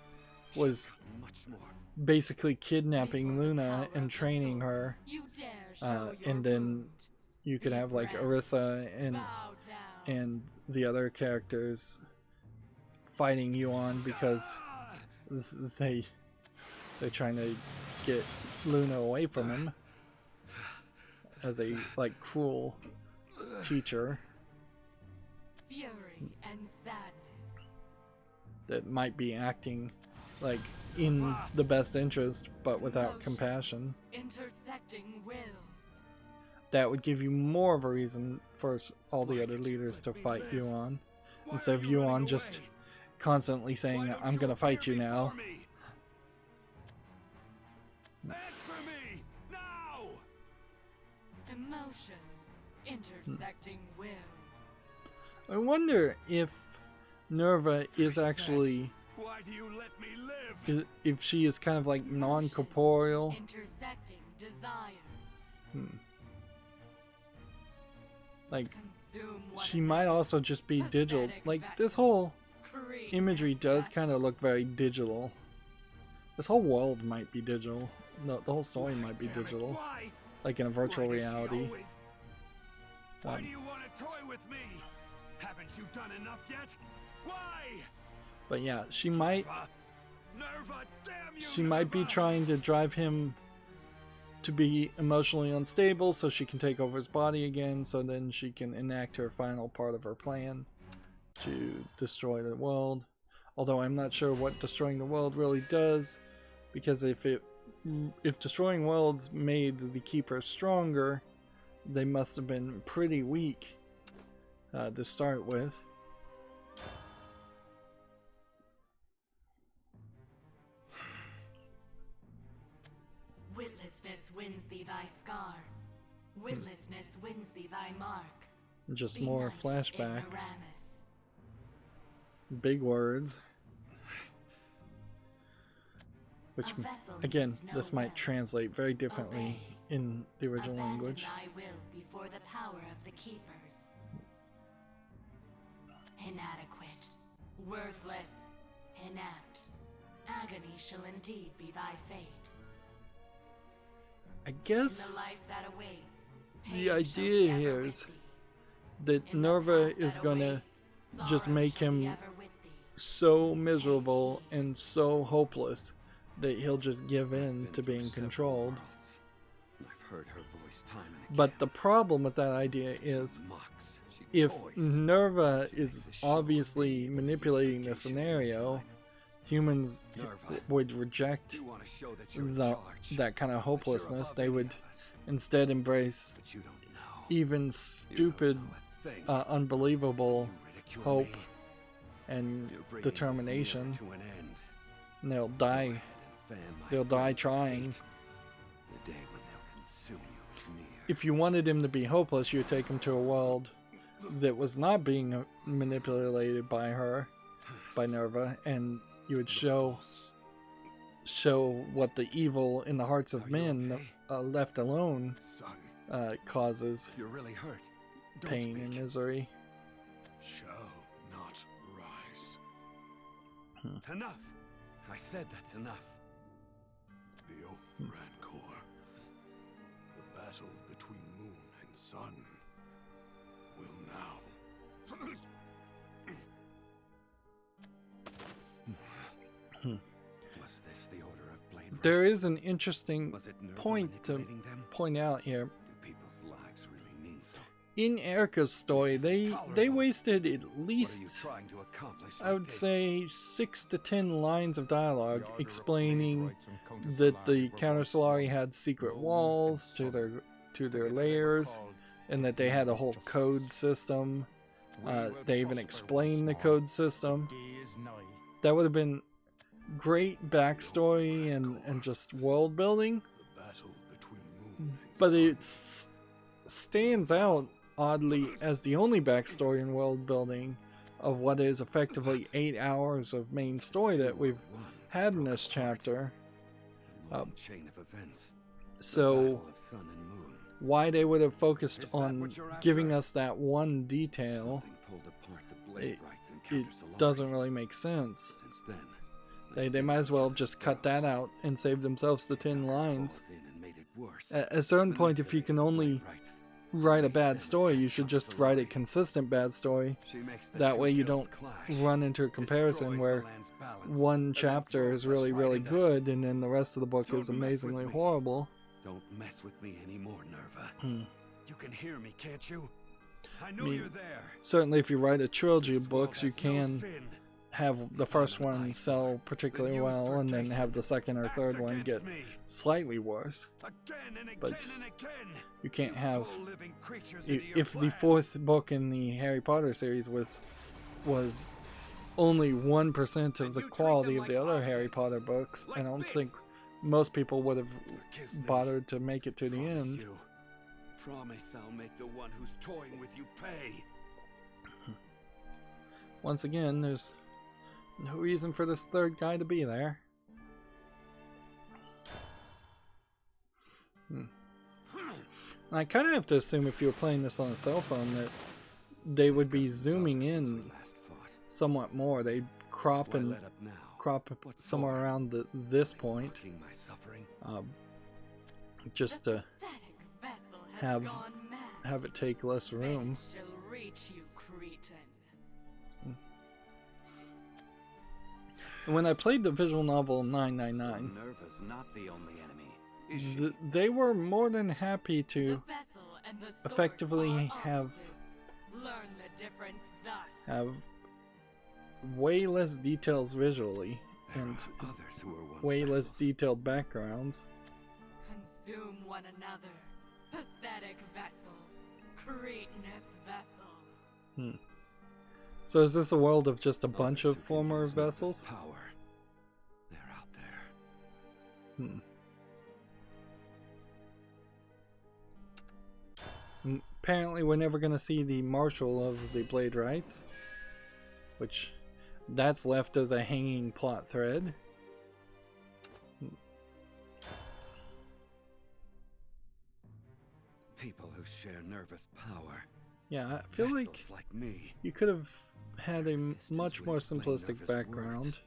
was Much more. basically kidnapping Before the Luna power and of the training source, her, you dare show your and then wound. you could Be have like brave. Orisa and Bow down. and the other characters fighting Yuan because they're trying to get Luna away from him as a like cruel teacher Fury and sadness. that might be acting like in the best interest but without Emotions. compassion. Intersecting wills. That would give you more of a reason for all the other leaders to fight Yuan instead of Yuan just constantly saying, "I'm gonna fight you now." Answer me now! Emotions. Intersecting wills. I wonder if Nerva is actually, Why do you let me live? if she is kind of like non-corporeal. Intersecting desires. Like, Consume one she might another. also just be digital. Pathetic Like, this vessels. whole Creed imagery and does death. kind of look very digital. This whole world might be digital. No, the whole story might be Damn it, digital. Why? Like in a virtual Why does she reality. always- Why Um, do you want to toy with me? Haven't you done enough yet? Why? But yeah, she might Nerva, damn you! She might be Nerva! trying to drive him to be emotionally unstable so she can take over his body again, so then she can enact her final part of her plan to destroy the world. Although I'm not sure what destroying the world really does, because if destroying worlds made the Keeper stronger, they must have been pretty weak to start with. Witlessness wins thee thy scar. Witlessness wins thee thy mark. Just Be more nice, flashbacks. ignoramus. Big words. Which, A vessel again, needs no this might will. translate very differently Obey. in the original Abandon language. thy will before the power of the keepers. Inadequate, worthless, inept. Agony shall indeed be thy fate. I In guess the life that awaits, the pain shall idea be ever here with is thee. that In the Nerva path is that gonna awaits, just sorrow make shall be him ever with thee. so miserable and so hopeless that he'll just give in Been to through being several controlled. worlds, and I've heard her voice Twice, time and But again. the problem with that idea is, Mocks, she if toys. Nerva She is makes a show of obviously being manipulating the education scenario, design. humans Nerva, would reject You want to show that you're in the, charge, that kind of that you're hopelessness. above They any would of us, instead embrace but you don't know. even You stupid, don't know a thing. unbelievable You ridicule hope me. and You're bringing this determination. mirror to an end. And they'll Go die. ahead and fan my They'll die flames of trying. hate. The day when they'll consume you is near. If you wanted him to be hopeless, you would take him to a world that was not being manipulated by her, by Nerva, and you would show what the evil in the hearts of Are you men, okay? left alone, Son, causes You're really hurt. Don't pain speak. and misery. shall not rise. Enough. I said that's enough. The old Rancor. The battle between moon and sun will now. Was this the order of blade There rights? is an interesting Was it Nerva point to manipulating them? point out here. Do people's lives really mean so? In Erica's story, they intolerable. wasted at What are you least, trying to accomplish? I like would this? say, 6 to 10 lines of The dialogue Order of explaining Blade Rights and Counter that the Solari were Counter both Solari small, had secret moon walls and to sun. their Together they were layers, called and that they had a whole Justice. code system. We will They even prosper explained the once code more. system. The day is nigh. That would have been great backstory and just world building, The battle between moon and but sun. it stands out oddly as the only backstory and world building of what is effectively 8 hours of main story that we've One had in broke this apart. chapter. A long chain of events. The So battle of sun and moon. why they would have focused Is that on what you're giving after? us that one detail, Something pulled apart the blade it, rights and it Counter Solari. doesn't really make sense. Since then, They might as well have just cut that out and saved themselves the 10 lines. At a certain point, if you can only write a bad story, you should just write a consistent bad story. That way you don't run into a comparison where one chapter is really, really good and then the rest of the book is amazingly horrible. Don't mess with me anymore, Nerva. Hmm. You can hear me, can't you? I know mean, you're there. Certainly if you write a trilogy of This world books, you has no can fin. have the first one sell particularly well and then have the second or third one get slightly worse. Again and again But and again. you can't You have... pull living creatures into your If the plans. fourth book in the Harry Potter series was only 1% of the quality of the other Harry Potter books, I don't think most people would have Forgive me. bothered to make it to the Promise end. you. Promise I'll make the one who's toying with you pay. Once again, there's no reason for this third guy to be there. And I kind of have to assume if you were playing this on a cell phone that they would be zooming Since we in last fought. somewhat more. They'd crop Why and let up now? crop What somewhere for? around this point, Mocking my suffering. just The to pathetic vessel has have- gone mad. have it take less room. Fate shall reach you, cretin. And when I played the visual novel 999, Nerva's not the only enemy. Is she? they were more than happy The to vessel and the sword effectively are have- opposites. Learn the difference thus. have way less details visually There and are others who were once way less vessels. detailed backgrounds. Consume one another. Pathetic vessels. Cretinous vessels. So is this a world of just a bunch Others of who can former use Nerva's vessels? Power. They're out there. Apparently we're never going to see the Marshal of the Blade Rights, which that's left as a hanging plot thread. People who share Nerva's power. Yeah, I feel like Vessels like me. you could have had a Existence much would more explain simplistic Nerva's background. words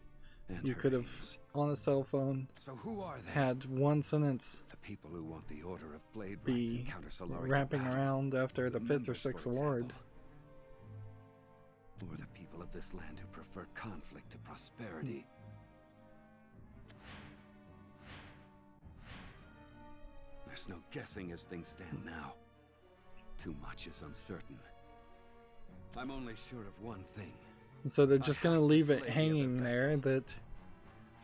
and You her could have, aims. on a cell phone, So who are they? had one sentence The people who want the Order of Blade Rights be and Counter Solari to wrapping battle. around after the The fifth or members, sixth for award. example. Or the people of this land who prefer conflict to prosperity. There's no guessing as things stand now. Too much is uncertain. I'm only sure of one thing. So they're just going to leave it hanging there that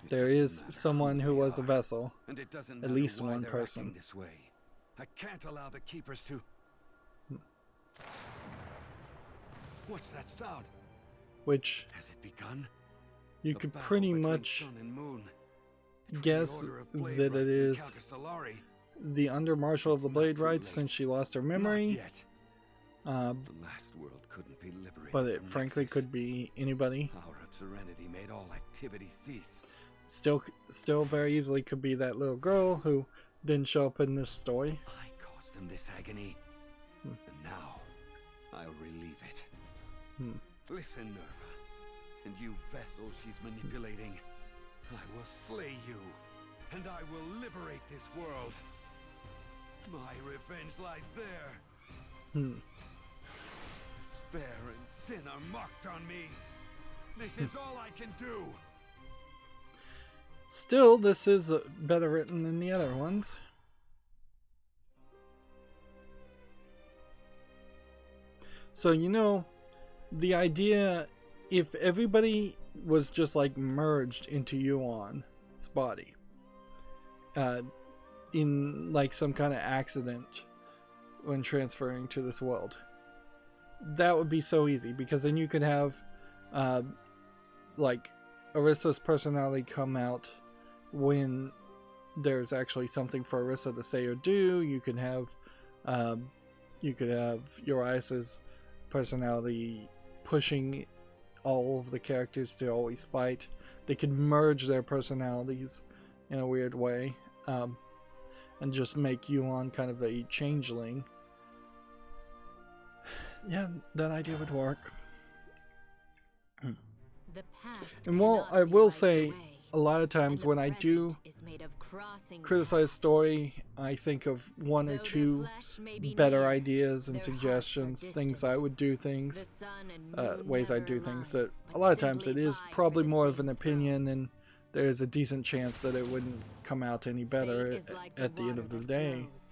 there is someone who was a vessel. And it doesn't At matter least why one they're person. acting this way. I can't allow the keepers to. What's that sound? Which Has it begun? you The could battle pretty between much sun and moon. Between guess the Order of Blade that it Rights and is Countess Solari. the Under Marshal of the It's not Blade too Rights late. since she lost her Not memory. yet. The last world couldn't be liberated. But it from frankly Nexus. could be anybody. Power of Serenity made all activity cease. Still very easily could be that little girl who didn't show up in this story. I caused them this agony. And now, I'll relieve it. Listen, Nerva. And you vessels she's manipulating. I will slay you. And I will liberate this world. My revenge lies there. Despair and sin are marked on me. This is all I can do. Still, this is better written than the other ones. So, you know, the idea, if everybody was just like merged into Yuan's body, in like some kind of accident when transferring to this world, that would be so easy, because then you could have like Arissa's personality come out when there's actually something for Arissa to say or do. You could have Urias's personality pushing all of the characters to always fight. They could merge their personalities in a weird way, and just make Yuan kind of a changeling. Yeah, that idea would work. The past And while cannot I be will wiped say, away, a lot of and times the when I do present is made of crossing criticize paths. story, I think of one or Though their two flesh may be better near, ideas and their hearts are suggestions, things I distant. would do things, The sun and moon ways I never do things align, that a but lot of times it simply is vie probably for the more of same an throne. opinion, and there's a decent chance that it wouldn't come out any better Fate is like at the end water of the that day. flows.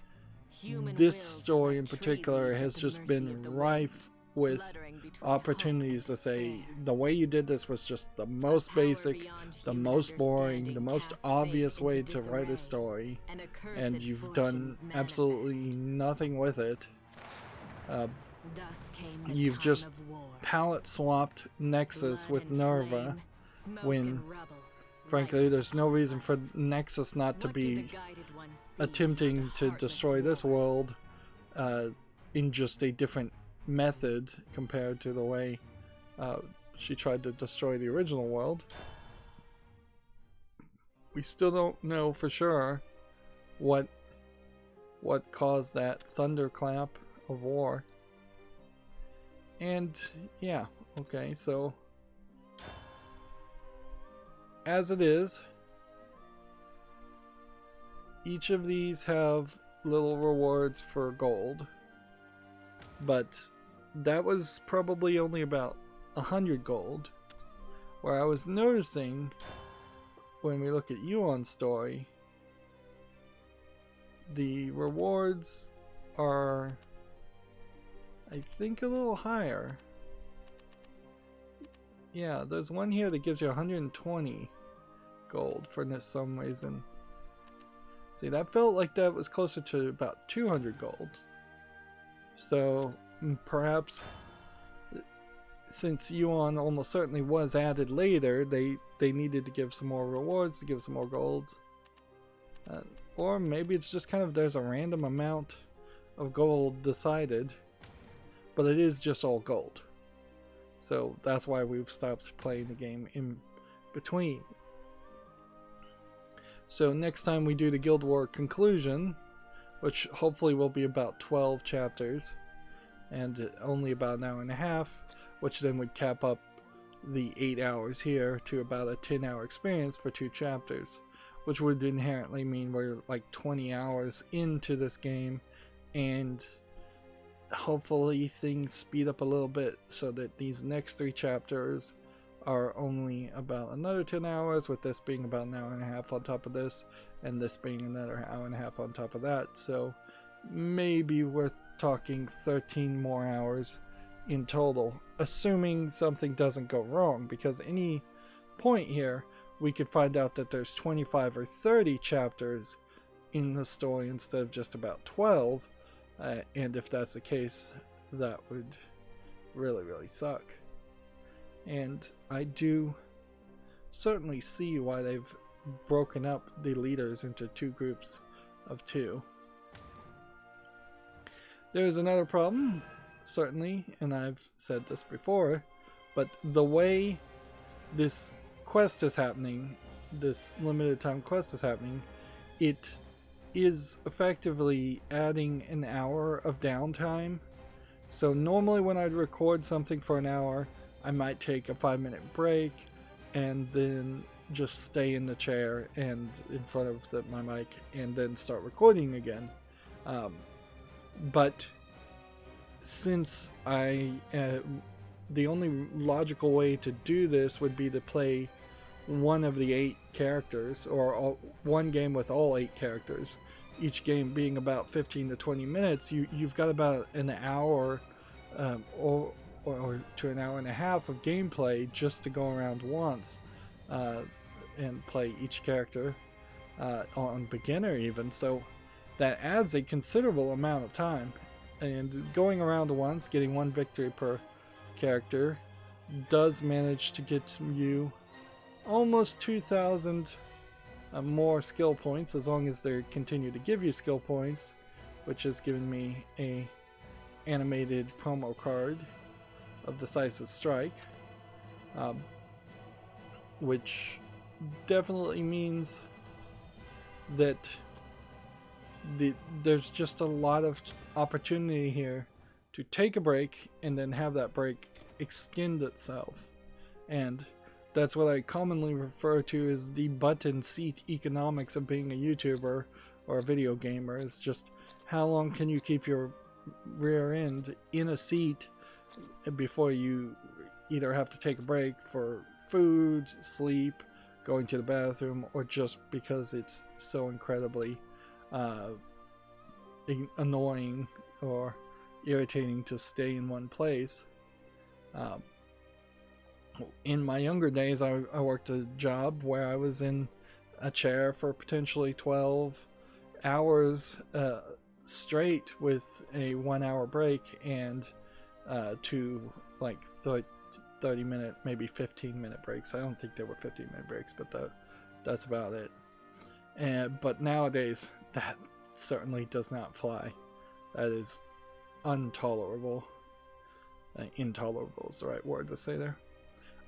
Human This wills are story like in tree particular leaves has at the just mercy been of the rife wind, with fluttering between opportunities hope to and say despair. the way you did this was just the most power basic, beyond the human most boring, the understanding most casts obvious fate way into to write a disarray, story, and accursed and you've done fortunes absolutely manifest. nothing with it. Thus came the You've time just of war. palette swapped Nexus Blood with and Nerva, flame, smoke when, and rubble, frankly, light there's no upon reason light. for Nexus not to What do the be guided ones see attempting beyond a to heartless destroy this war? world in just a different method compared to the way she tried to destroy the original world. We still don't know for sure what caused that thunderclap of war. And yeah, okay, so as it is, each of these have little rewards for gold, but that was probably only about 100 gold. Where I was noticing, when we look at Yuan's story, the rewards are, I think, a little higher. Yeah, there's one here that gives you 120 gold for some reason. See, that felt like that was closer to about 200 gold. So perhaps, since Yuan almost certainly was added later, they needed to give some more rewards, to give some more golds. Or maybe it's just kind of there's a random amount of gold decided, but it is just all gold. So that's why we've stopped playing the game in between. So next time we do the Guild War conclusion, which hopefully will be about 12 chapters, and only about an hour and a half, which then would cap up the 8 hours here to about a 10-hour experience for 2 chapters, which would inherently mean we're like 20 hours into this game, and hopefully things speed up a little bit so that these next 3 chapters are only about another 10 hours, with this being about an hour and a half on top of this, and this being another hour and a half on top of that. So maybe we're talking 13 more hours in total, assuming something doesn't go wrong, because any point here we could find out that there's 25 or 30 chapters in the story instead of just about 12, and if that's the case, that would really suck. And I do certainly see why they've broken up the leaders into 2 groups of 2. There's another problem, certainly, and I've said this before, but the way this quest is happening, this limited time quest is happening, it is effectively adding an hour of downtime. So normally when I'd record something for an hour, I might take a 5-minute break and then just stay in the chair and in front of my mic and then start recording again. But since the only logical way to do this would be to play one of the 8 characters, or one game with all 8 characters, each game being about 15 to 20 minutes, you've got about an hour or to an hour and a half of gameplay just to go around once and play each character on beginner even. So that adds a considerable amount of time, and going around once, getting 1 victory per character, does manage to get you almost 2,000 more skill points, as long as they continue to give you skill points, which has given me a animated promo card of Decisive Strike, which definitely means that there's just a lot of opportunity here to take a break and then have that break extend itself. And that's what I commonly refer to as the button seat economics of being a YouTuber or a video gamer. It's just how long can you keep your rear end in a seat before you either have to take a break for food, sleep, going to the bathroom, or just because it's so incredibly annoying or irritating to stay in one place. In my younger days, I worked a job where I was in a chair for potentially 12 hours straight, with a 1-hour break and 2 like 30-minute, maybe 15-minute breaks. I don't think there were 15-minute breaks, but that's about it. But nowadays, that certainly does not fly. That is intolerable. Intolerable is the right word to say there.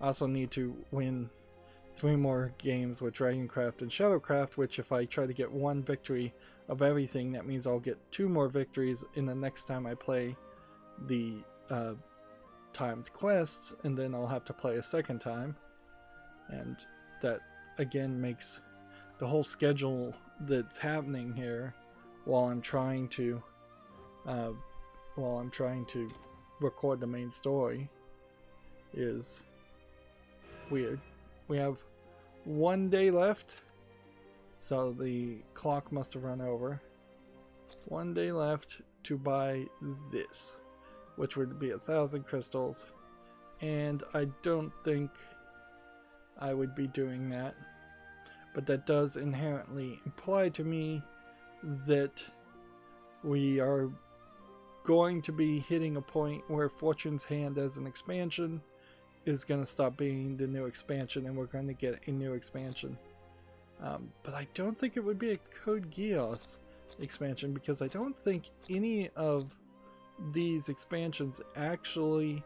I also need to win 3 more games with Dragoncraft and Shadowcraft, which if I try to get 1 victory of everything, that means I'll get 2 more victories in the next time I play the timed quests, and then I'll have to play a second time. And that again makes the whole schedule that's happening here while I'm trying to record the main story is weird. We have 1 day left, so the clock must have run over. 1 day left to buy this, which would be 1,000 crystals, and I don't think I would be doing that, but that does inherently imply to me that we are going to be hitting a point where Fortune's Hand as an expansion is going to stop being the new expansion, and we're going to get a new expansion. But I don't think it would be a Code Geass expansion, because I don't think any of these expansions actually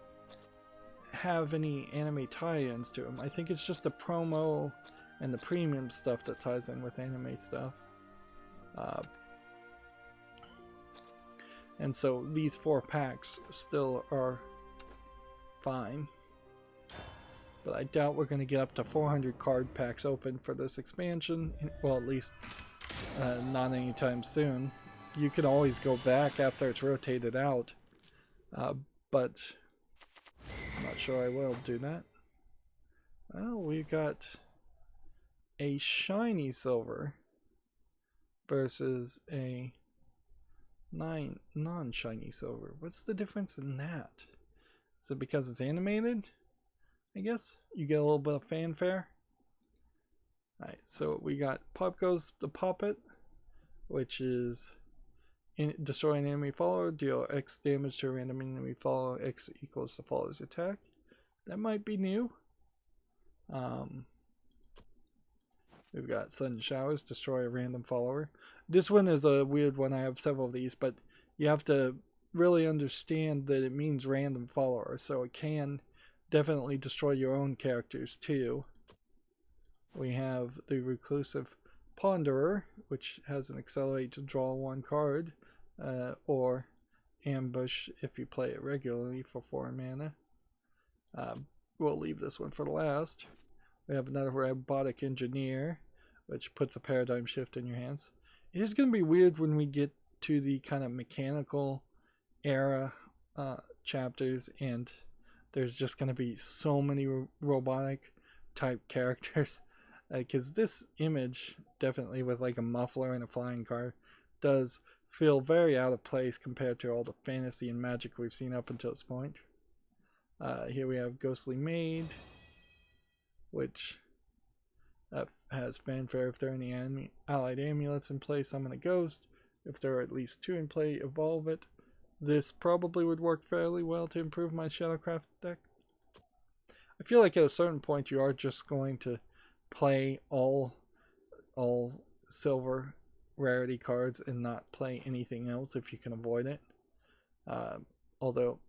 have any anime tie-ins to them. I think it's just the promo and the premium stuff that ties in with anime stuff. And so these 4 packs still are fine. But I doubt we're going to get up to 400 card packs open for this expansion. Well, at least not anytime soon. You can always go back after it's rotated out. But I'm not sure I will do that. Well, we've got a shiny silver versus a non-shiny silver. What's the difference in that? Is it because it's animated? I guess you get a little bit of fanfare. Alright, so we got Pop Goes the Poppet, which is destroy an enemy follower, deal X damage to a random enemy follower, X equals the follower's attack. That might be new. We've got Sudden Showers, destroy a random follower. This one is a weird one. I have several of these, but you have to really understand that it means random follower, so it can definitely destroy your own characters too. We have the Reclusive Ponderer, which has an accelerate to draw one card, or Ambush if you play it regularly for 4 mana. We'll leave this one for the last. We have another Robotic Engineer, which puts a paradigm shift in your hands. It is going to be weird when we get to the kind of mechanical era chapters, and there's just going to be so many robotic type characters. Because this image, definitely with like a muffler and a flying car, does feel very out of place compared to all the fantasy and magic we've seen up until this point. Here we have Ghostly Maid, which has fanfare if there are any allied amulets in play, summon a ghost. If there are at least 2 in play, evolve it. This probably would work fairly well to improve my Shadowcraft deck. I feel like at a certain point you are just going to play all silver rarity cards and not play anything else if you can avoid it. Although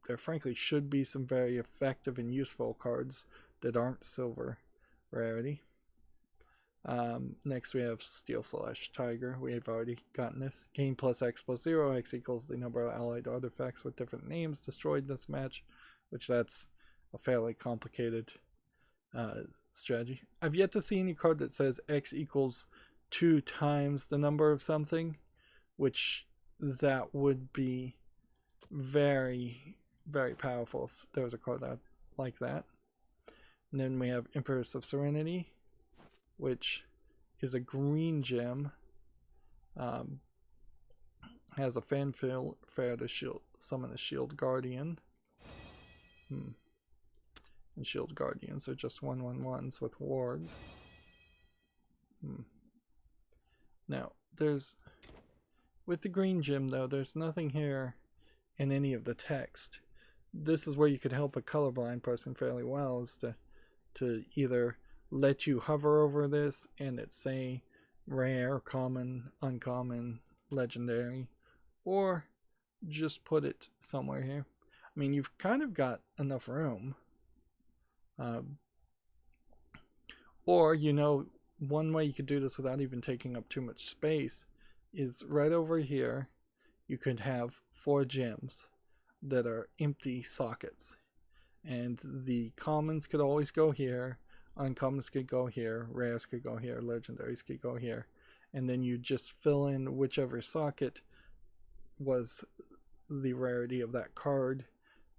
there frankly should be some very effective and useful cards that aren't silver rarity. Next we have Steel / Tiger. We've already gotten this. Gain plus X plus 0. X equals the number of allied artifacts with different names destroyed this match, which that's a fairly complicated strategy. I've yet to see any card that says X equals 2 times the number of something, which that would be very, very powerful if there was a card like that. And then we have Empress of Serenity, which is a green gem. Has a fanfare to summon a Shield Guardian. And Shield Guardians are just 1/1/1s with wards. Now, with the green gem though, there's nothing here in any of the text. This is where you could help a colorblind person fairly well, is to either let you hover over this and it say rare, common, uncommon, legendary, or just put it somewhere here. I mean, you've kind of got enough room. Or, one way you could do this without even taking up too much space is right over here you could have 4 gems that are empty sockets, and the commons could always go here, uncommons could go here, rares could go here, legendaries could go here, and then you just fill in whichever socket was the rarity of that card,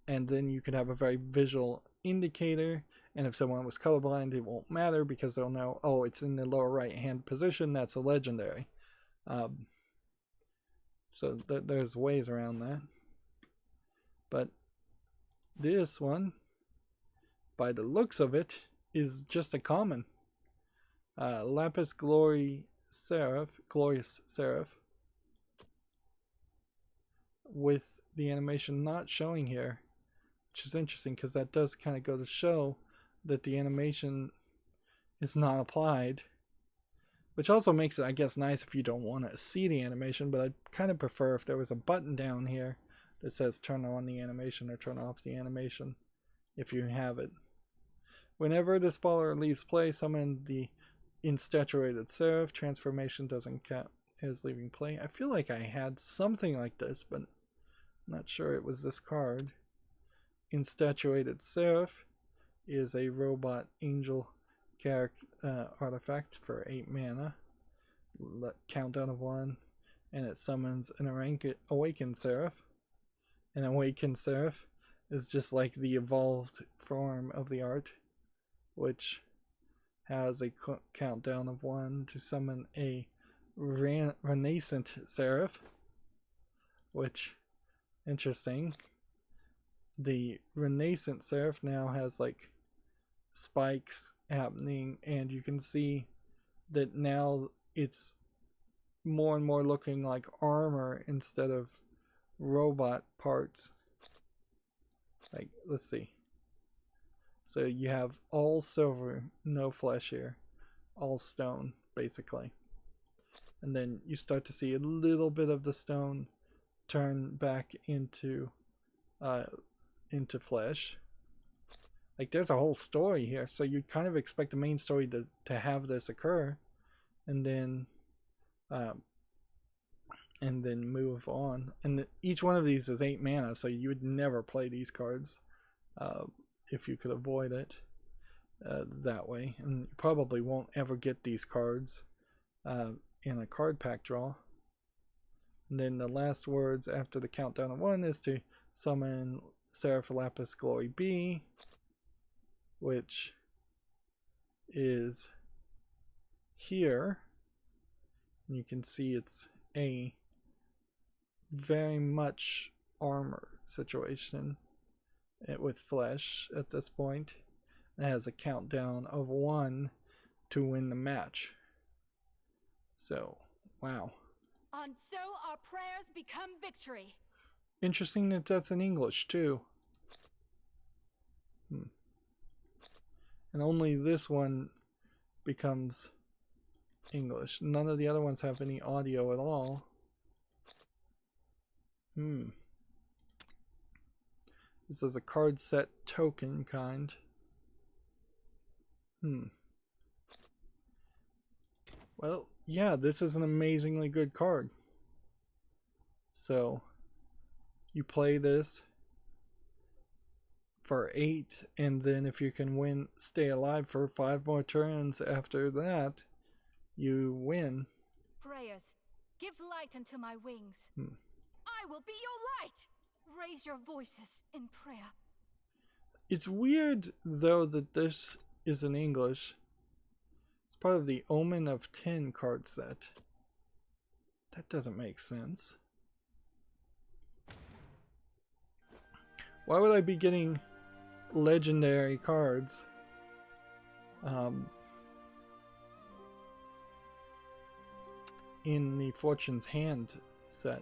and then you could have a very visual indicator. And if someone was colorblind, it won't matter because they'll know, oh, it's in the lower right hand position, that's a legendary. So there's ways around that. But this one, by the looks of it, is just a common. Lapis Glorious Seraph, with the animation not showing here, which is interesting because that does kind of go to show that the animation is not applied, which also makes it, I guess, nice if you don't want to see the animation, but I'd kind of prefer if there was a button down here that says turn on the animation or turn off the animation if you have it. Whenever this follower leaves play, summon the Instatuated Seraph. Transformation doesn't count as leaving play. I feel like I had something like this, but I'm not sure it was this card. Instatuated Seraph is a robot angel character artifact for 8 mana. Countdown of 1, and it summons an Awakened Seraph. An Awakened Seraph is just like the evolved form of the art, which has a countdown of 1 to summon a Renaissance Seraph, which, interesting. The Renaissance Seraph now has like spikes happening, and you can see that now it's more and more looking like armor instead of robot parts. Like, let's see. So you have all silver, no flesh here, all stone basically, and then you start to see a little bit of the stone turn back into flesh. Like, there's a whole story here, so you kind of expect the main story to have this occur, and then move on. And each one of these is 8 mana, so you would never play these cards if you could avoid it that way, and you probably won't ever get these cards in a card pack draw. And then the last words after the countdown of 1 is to summon Seraph Lapis Glory B, which is here. And you can see it's a very much armor situation with flesh at this point. It has a countdown of 1 to win the match. So, wow. And so our prayers become victory. Interesting that that's in English too. And only this one becomes English. None of the other ones have any audio at all. This is a card set token kind. Well, yeah, this is an amazingly good card. So, you play this for 8, and then if you can stay alive for 5 more turns after that, you win. Prayers, give light unto my wings. I will be your light. Raise your voices in prayer. It's weird, though, that this is in English. It's part of the Omen of 10 card set. That doesn't make sense. Why would I be getting legendary cards in the Fortune's Hand set?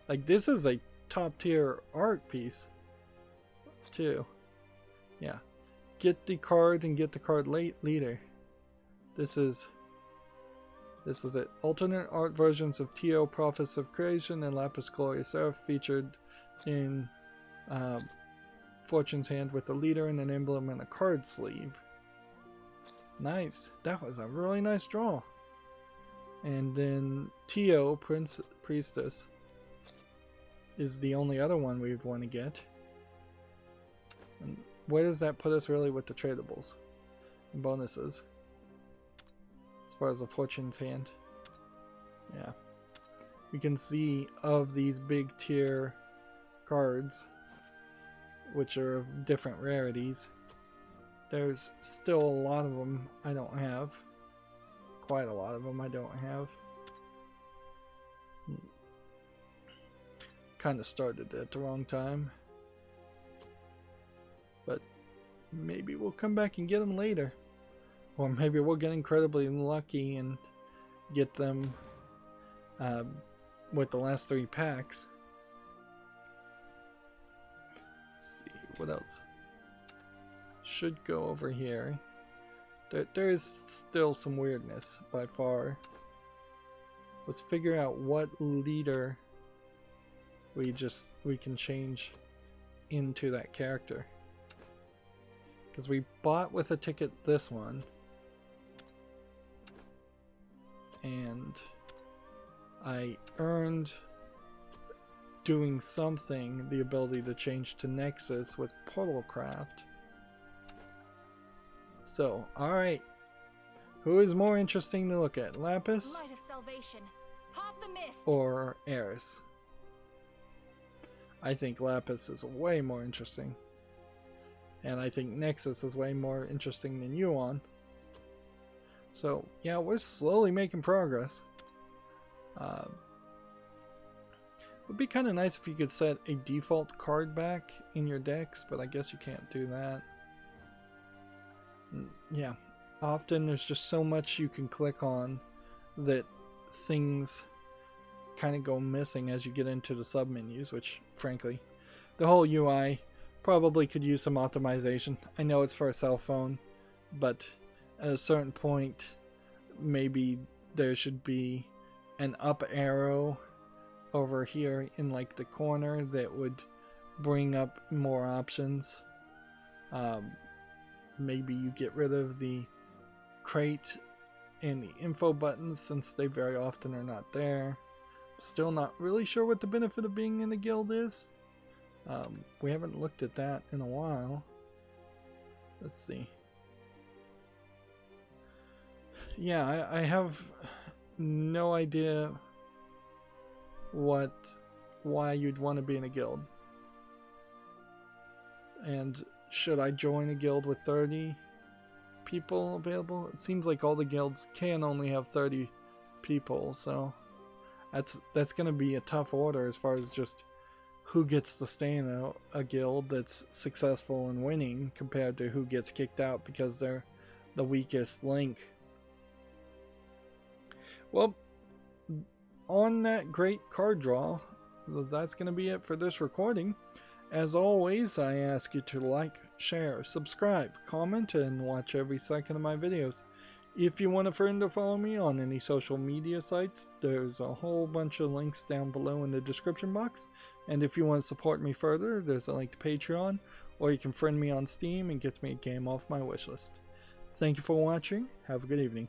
Like, this is a top tier art piece too. Yeah, get the card and get the card leader. This is it. Alternate art versions of Tio, Prophets of Creation, and Lapis Gloria Seraph featured in Fortune's Hand with a leader and an emblem and a card sleeve. Nice. That was a really nice draw. And then Tio, Priestess, is the only other one we'd want to get. And where does that put us really with the tradables and bonuses as far as the Fortune's Hand? Yeah, we can see of these big tier cards, which are of different rarities, there's still a lot of them I don't have. Quite a lot of them I don't have. Kind of started at the wrong time, but maybe we'll come back and get them later, or maybe we'll get incredibly lucky and get them with the last 3 packs. Let's see what else should go over here. There is still some weirdness by far. Let's figure out what leader we can change into that character, because we bought with a ticket this one, and I earned doing something the ability to change to Nexus with Portalcraft. So, alright, who is more interesting to look at, Lapis Light of salvation, part the mist. or Eris? I think Lapis is way more interesting. And I think Nexus is way more interesting than Yuan. So, yeah, we're slowly making progress. Would be kind of nice if you could set a default card back in your decks, but I guess you can't do that. Yeah, often there's just so much you can click on that things kind of go missing as you get into the submenus, which, frankly, the whole UI probably could use some optimization. I know it's for a cell phone, but at a certain point, maybe there should be an up arrow over here in like the corner that would bring up more options. Maybe you get rid of the crate and the info buttons since they very often are not there. Still not really sure what the benefit of being in the guild is. We haven't looked at that in a while. Let's see. Yeah, I have no idea why you'd want to be in a guild. And should I join a guild with 30 people available? It seems like all the guilds can only have 30 people, so that's going to be a tough order as far as just who gets to stay in a guild that's successful and winning compared to who gets kicked out because they're the weakest link. Well, on that great card draw, that's going to be it for this recording. As always, I ask you to like, share, subscribe, comment, and watch every second of my videos. If you want a friend to follow me on any social media sites, there's a whole bunch of links down below in the description box. And if you want to support me further, there's a link to Patreon, or you can friend me on Steam and get me a game off my wishlist. Thank you for watching. Have a good evening.